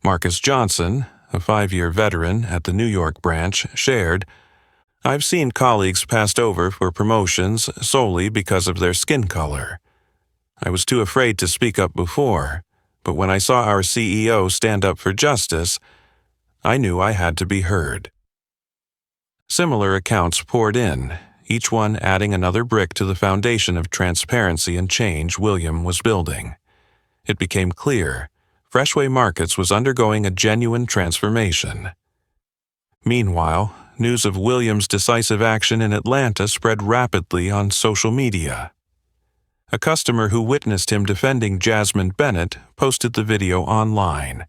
Marcus Johnson, a 5-year veteran at the New York branch, shared, "I've seen colleagues passed over for promotions solely because of their skin color. I was too afraid to speak up before, but when I saw our CEO stand up for justice, I knew I had to be heard." Similar accounts poured in, each one adding another brick to the foundation of transparency and change William was building. It became clear Freshway Markets was undergoing a genuine transformation. Meanwhile, news of William's decisive action in Atlanta spread rapidly on social media. A customer who witnessed him defending Jasmine Bennett posted the video online,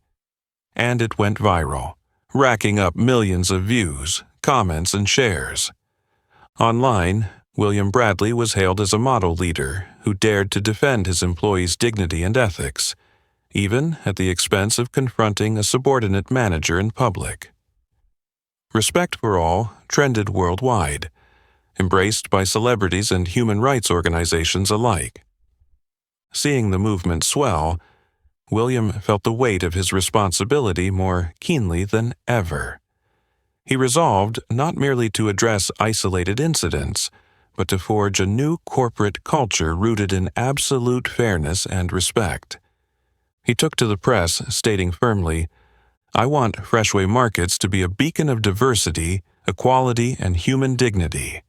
and it went viral, racking up millions of views, comments, and shares. Online, William Bradley was hailed as a model leader who dared to defend his employees' dignity and ethics, even at the expense of confronting a subordinate manager in public. Respect for all trended worldwide, embraced by celebrities and human rights organizations alike. Seeing the movement swell, William felt the weight of his responsibility more keenly than ever. He resolved not merely to address isolated incidents, but to forge a new corporate culture rooted in absolute fairness and respect. He took to the press, stating firmly, "I want Freshway Markets to be a beacon of diversity, equality, and human dignity.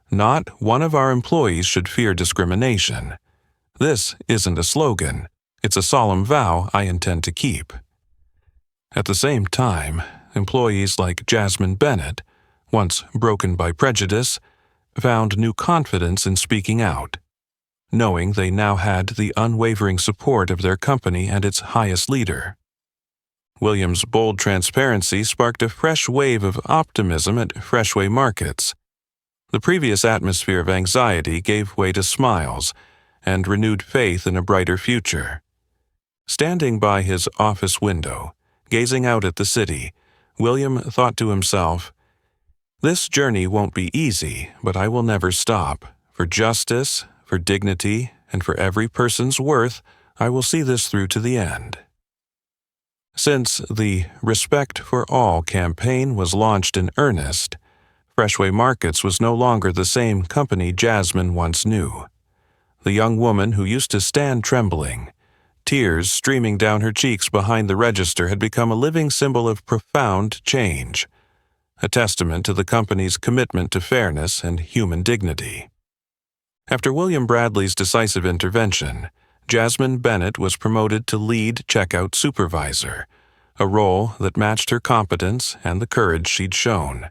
Not one of our employees should fear discrimination. This isn't a slogan. It's a solemn vow I intend to keep." At the same time, employees like Jasmine Bennett, once broken by prejudice, found new confidence in speaking out, knowing they now had the unwavering support of their company and its highest leader. William's bold transparency sparked a fresh wave of optimism at Freshway Markets. The previous atmosphere of anxiety gave way to smiles and renewed faith in a brighter future. Standing by his office window, gazing out at the city, William thought to himself, "This journey won't be easy, but I will never stop. For justice, for dignity, and for every person's worth, I will see this through to the end." Since the Respect for All campaign was launched in earnest, Freshway Markets was no longer the same company Jasmine once knew. The young woman who used to stand trembling, tears streaming down her cheeks behind the register, had become a living symbol of profound change, a testament to the company's commitment to fairness and human dignity. After William Bradley's decisive intervention, Jasmine Bennett was promoted to lead checkout supervisor, a role that matched her competence and the courage she'd shown.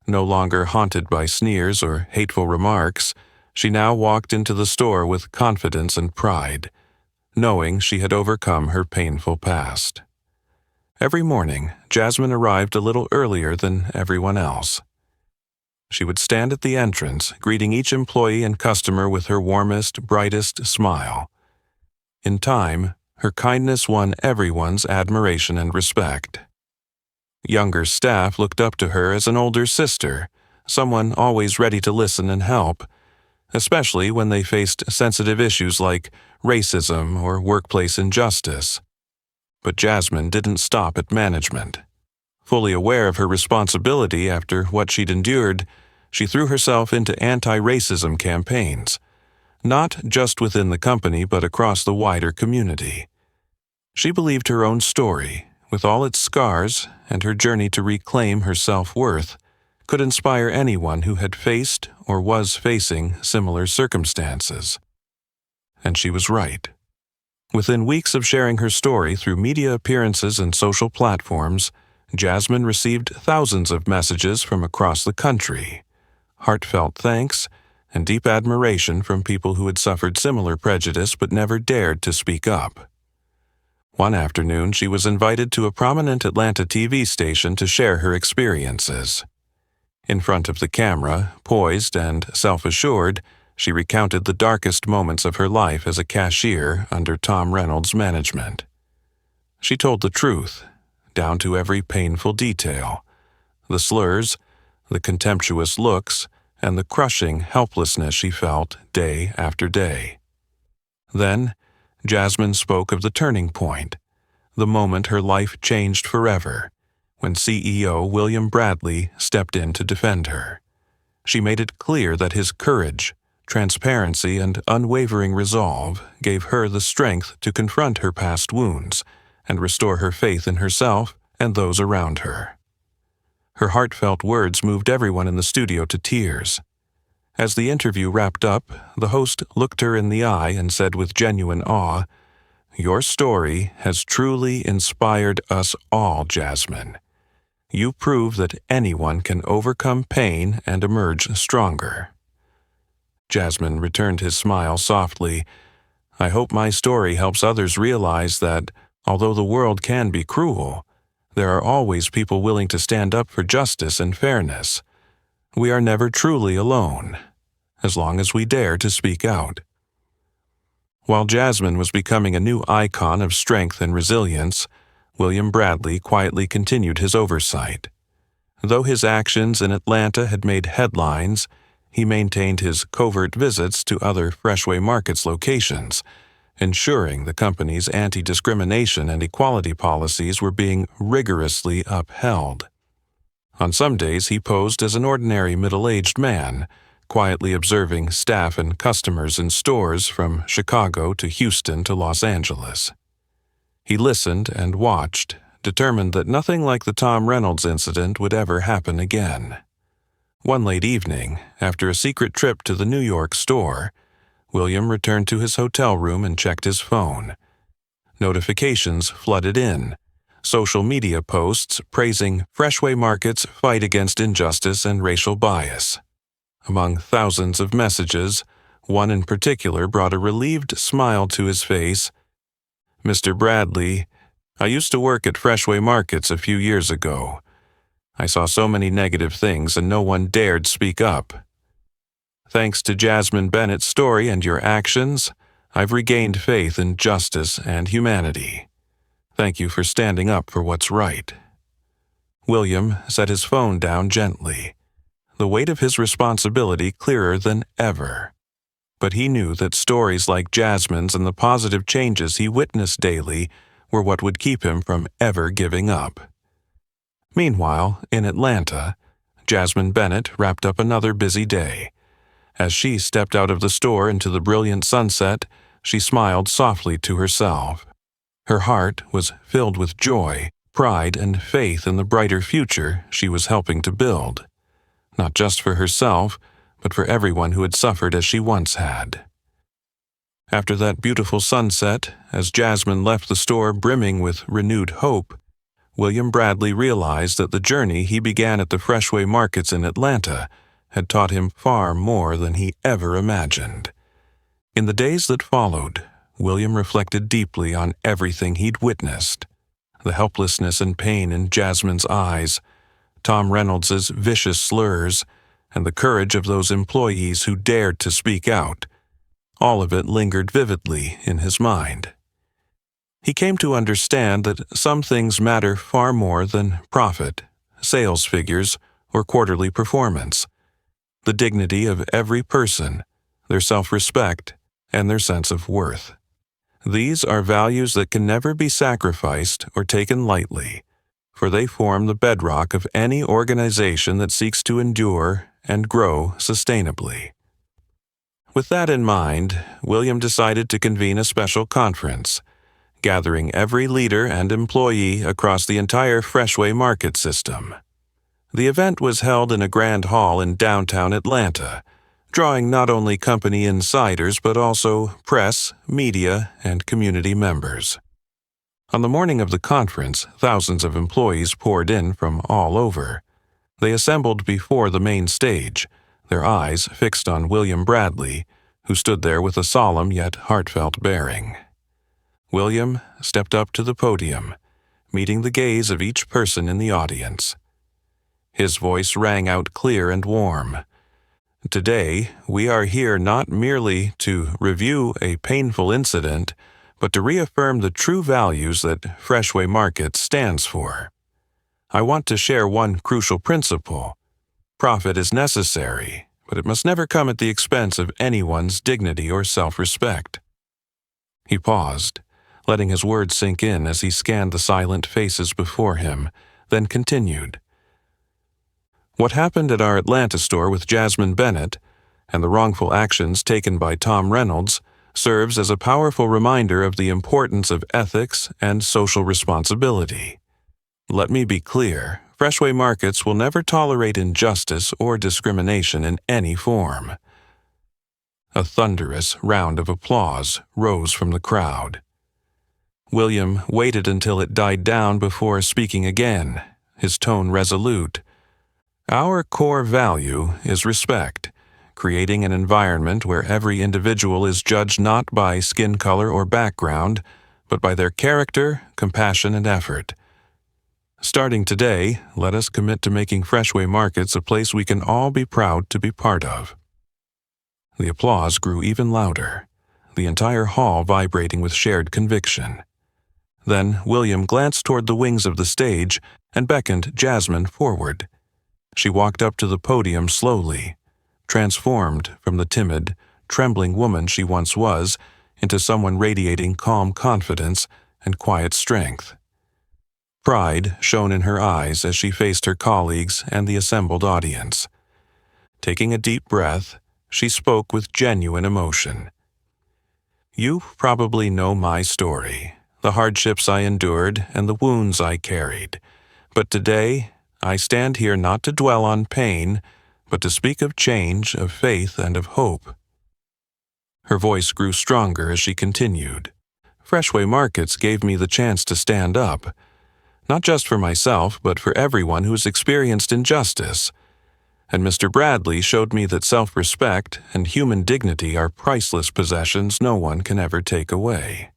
No longer haunted by sneers or hateful remarks, she now walked into the store with confidence and pride, knowing she had overcome her painful past. Every morning, Jasmine arrived a little earlier than everyone else. She would stand at the entrance, greeting each employee and customer with her warmest, brightest smile. In time, her kindness won everyone's admiration and respect. Younger staff looked up to her as an older sister, someone always ready to listen and help, especially when they faced sensitive issues like racism or workplace injustice. But Jasmine didn't stop at management. Fully aware of her responsibility after what she'd endured, she threw herself into anti-racism campaigns, not just within the company but across the wider community. She believed her own story, with all its scars and her journey to reclaim her self-worth, could inspire anyone who had faced or was facing similar circumstances. And she was right. Within weeks of sharing her story through media appearances and social platforms, Jasmine received thousands of messages from across the country, heartfelt thanks, and deep admiration from people who had suffered similar prejudice but never dared to speak up. One afternoon, she was invited to a prominent Atlanta TV station to share her experiences. In front of the camera, poised and self-assured, she recounted the darkest moments of her life as a cashier under Tom Reynolds' management. She told the truth, down to every painful detail: the slurs, the contemptuous looks, and the crushing helplessness she felt day after day. Then, Jasmine spoke of the turning point, the moment her life changed forever, when CEO William Bradley stepped in to defend her. She made it clear that his courage, transparency, and unwavering resolve gave her the strength to confront her past wounds and restore her faith in herself and those around her. Her heartfelt words moved everyone in the studio to tears. As the interview wrapped up, the host looked her in the eye and said with genuine awe, "Your story has truly inspired us all, Jasmine. You prove that anyone can overcome pain and emerge stronger." Jasmine returned his smile softly. "I hope my story helps others realize that, although the world can be cruel, there are always people willing to stand up for justice and fairness. We are never truly alone. as long as we dare to speak out. While Jasmine was becoming a new icon of strength and resilience, William Bradley quietly continued his oversight. Though his actions in Atlanta had made headlines, he maintained his covert visits to other Freshway Markets locations, ensuring the company's anti-discrimination and equality policies were being rigorously upheld. On some days he posed as an ordinary middle-aged man, quietly observing staff and customers in stores from Chicago to Houston to Los Angeles. He listened and watched, determined that nothing like the Tom Reynolds incident would ever happen again. One late evening, after a secret trip to the New York store, William returned to his hotel room and checked his phone. Notifications flooded in, social media posts praising Freshway Market's fight against injustice and racial bias. Among thousands of messages, one in particular brought a relieved smile to his face. "Mr. Bradley, I used to work at Freshway Markets a few years ago. I saw so many negative things and no one dared speak up. Thanks to Jasmine Bennett's story and your actions, I've regained faith in justice and humanity. Thank you for standing up for what's right." William set his phone down gently, the weight of his responsibility clearer than ever. But he knew that stories like Jasmine's and the positive changes he witnessed daily were what would keep him from ever giving up. Meanwhile, in Atlanta, Jasmine Bennett wrapped up another busy day. As she stepped out of the store into the brilliant sunset, she smiled softly to herself. Her heart was filled with joy, pride, and faith in the brighter future she was helping to build. Not just for herself, but for everyone who had suffered as she once had. After that beautiful sunset, as Jasmine left the store brimming with renewed hope, William Bradley realized that the journey he began at the Freshway Markets in Atlanta had taught him far more than he ever imagined. In the days that followed, William reflected deeply on everything he'd witnessed. The helplessness and pain in Jasmine's eyes, Tom Reynolds' vicious slurs, and the courage of those employees who dared to speak out. All of it lingered vividly in his mind. He came to understand that some things matter far more than profit, sales figures, or quarterly performance. The dignity of every person, their self-respect, and their sense of worth. These are values that can never be sacrificed or taken lightly, for they form the bedrock of any organization that seeks to endure and grow sustainably. With that in mind, William decided to convene a special conference, gathering every leader and employee across the entire Freshway Market system. The event was held in a grand hall in downtown Atlanta, drawing not only company insiders but also press, media, and community members. On the morning of the conference, thousands of employees poured in from all over. They assembled before the main stage, their eyes fixed on William Bradley, who stood there with a solemn yet heartfelt bearing. William stepped up to the podium, meeting the gaze of each person in the audience. His voice rang out clear and warm. "Today, we are here not merely to review a painful incident, but to reaffirm the true values that Freshway Market stands for. I want to share one crucial principle. Profit is necessary, but it must never come at the expense of anyone's dignity or self-respect." He paused, letting his words sink in as he scanned the silent faces before him, then continued. "What happened at our Atlanta store with Jasmine Bennett, and the wrongful actions taken by Tom Reynolds, serves as a powerful reminder of the importance of ethics and social responsibility. Let me be clear, Freshway Markets will never tolerate injustice or discrimination in any form." A thunderous round of applause rose from the crowd. William waited until it died down before speaking again, his tone resolute. "Our core value is respect, creating an environment where every individual is judged not by skin color or background, but by their character, compassion, and effort. Starting today, let us commit to making Freshway Markets a place we can all be proud to be part of." The applause grew even louder, the entire hall vibrating with shared conviction. Then William glanced toward the wings of the stage and beckoned Jasmine forward. She walked up to the podium slowly, transformed from the timid, trembling woman she once was into someone radiating calm confidence and quiet strength. Pride shone in her eyes as she faced her colleagues and the assembled audience. Taking a deep breath, she spoke with genuine emotion. "You probably know my story, the hardships I endured and the wounds I carried. But today, I stand here not to dwell on pain, but to speak of change, of faith, and of hope." Her voice grew stronger as she continued. "Freshway Markets gave me the chance to stand up, not just for myself, but for everyone who's experienced injustice. And Mr. Bradley showed me that self-respect and human dignity are priceless possessions no one can ever take away."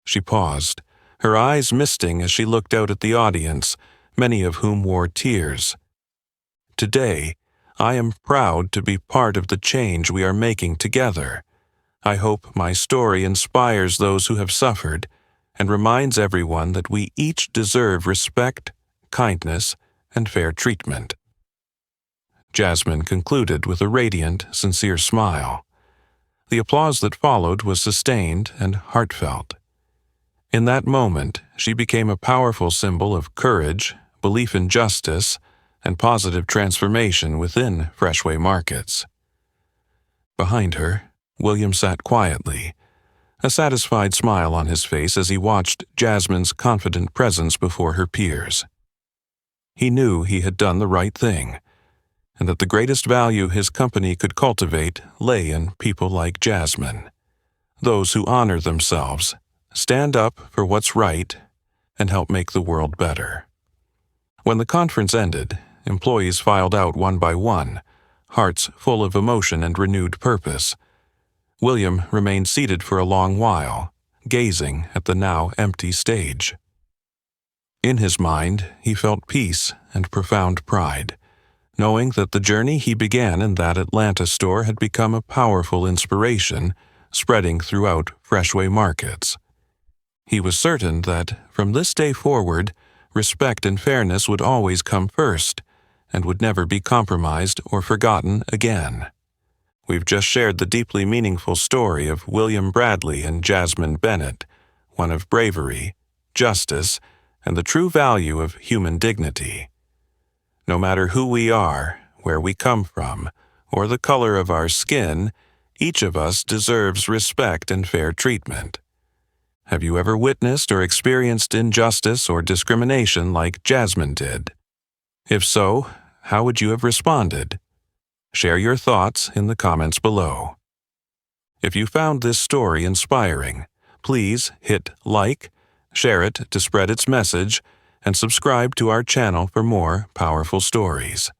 She paused, her eyes misting as she looked out at the audience, many of whom wore tears. "Today, I am proud to be part of the change we are making together. I hope my story inspires those who have suffered and reminds everyone that we each deserve respect, kindness, and fair treatment." Jasmine concluded with a radiant, sincere smile. The applause that followed was sustained and heartfelt. In that moment, she became a powerful symbol of courage, belief in justice, and positive transformation within Freshway Markets. Behind her, William sat quietly, a satisfied smile on his face as he watched Jasmine's confident presence before her peers. He knew he had done the right thing, and that the greatest value his company could cultivate lay in people like Jasmine, those who honor themselves, stand up for what's right, and help make the world better. When the conference ended, employees filed out one by one, hearts full of emotion and renewed purpose. William remained seated for a long while, gazing at the now empty stage. In his mind, he felt peace and profound pride, knowing that the journey he began in that Atlanta store had become a powerful inspiration, spreading throughout Freshway Markets. He was certain that, from this day forward, respect and fairness would always come first, and would never be compromised or forgotten again. We've just shared the deeply meaningful story of William Bradley and Jasmine Bennett, one of bravery, justice, and the true value of human dignity. No matter who we are, where we come from, or the color of our skin, each of us deserves respect and fair treatment. Have you ever witnessed or experienced injustice or discrimination like Jasmine did? If so, how would you have responded? Share your thoughts in the comments below. If you found this story inspiring, please hit like, share it to spread its message, and subscribe to our channel for more powerful stories.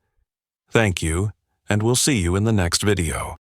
Thank you, and we'll see you in the next video.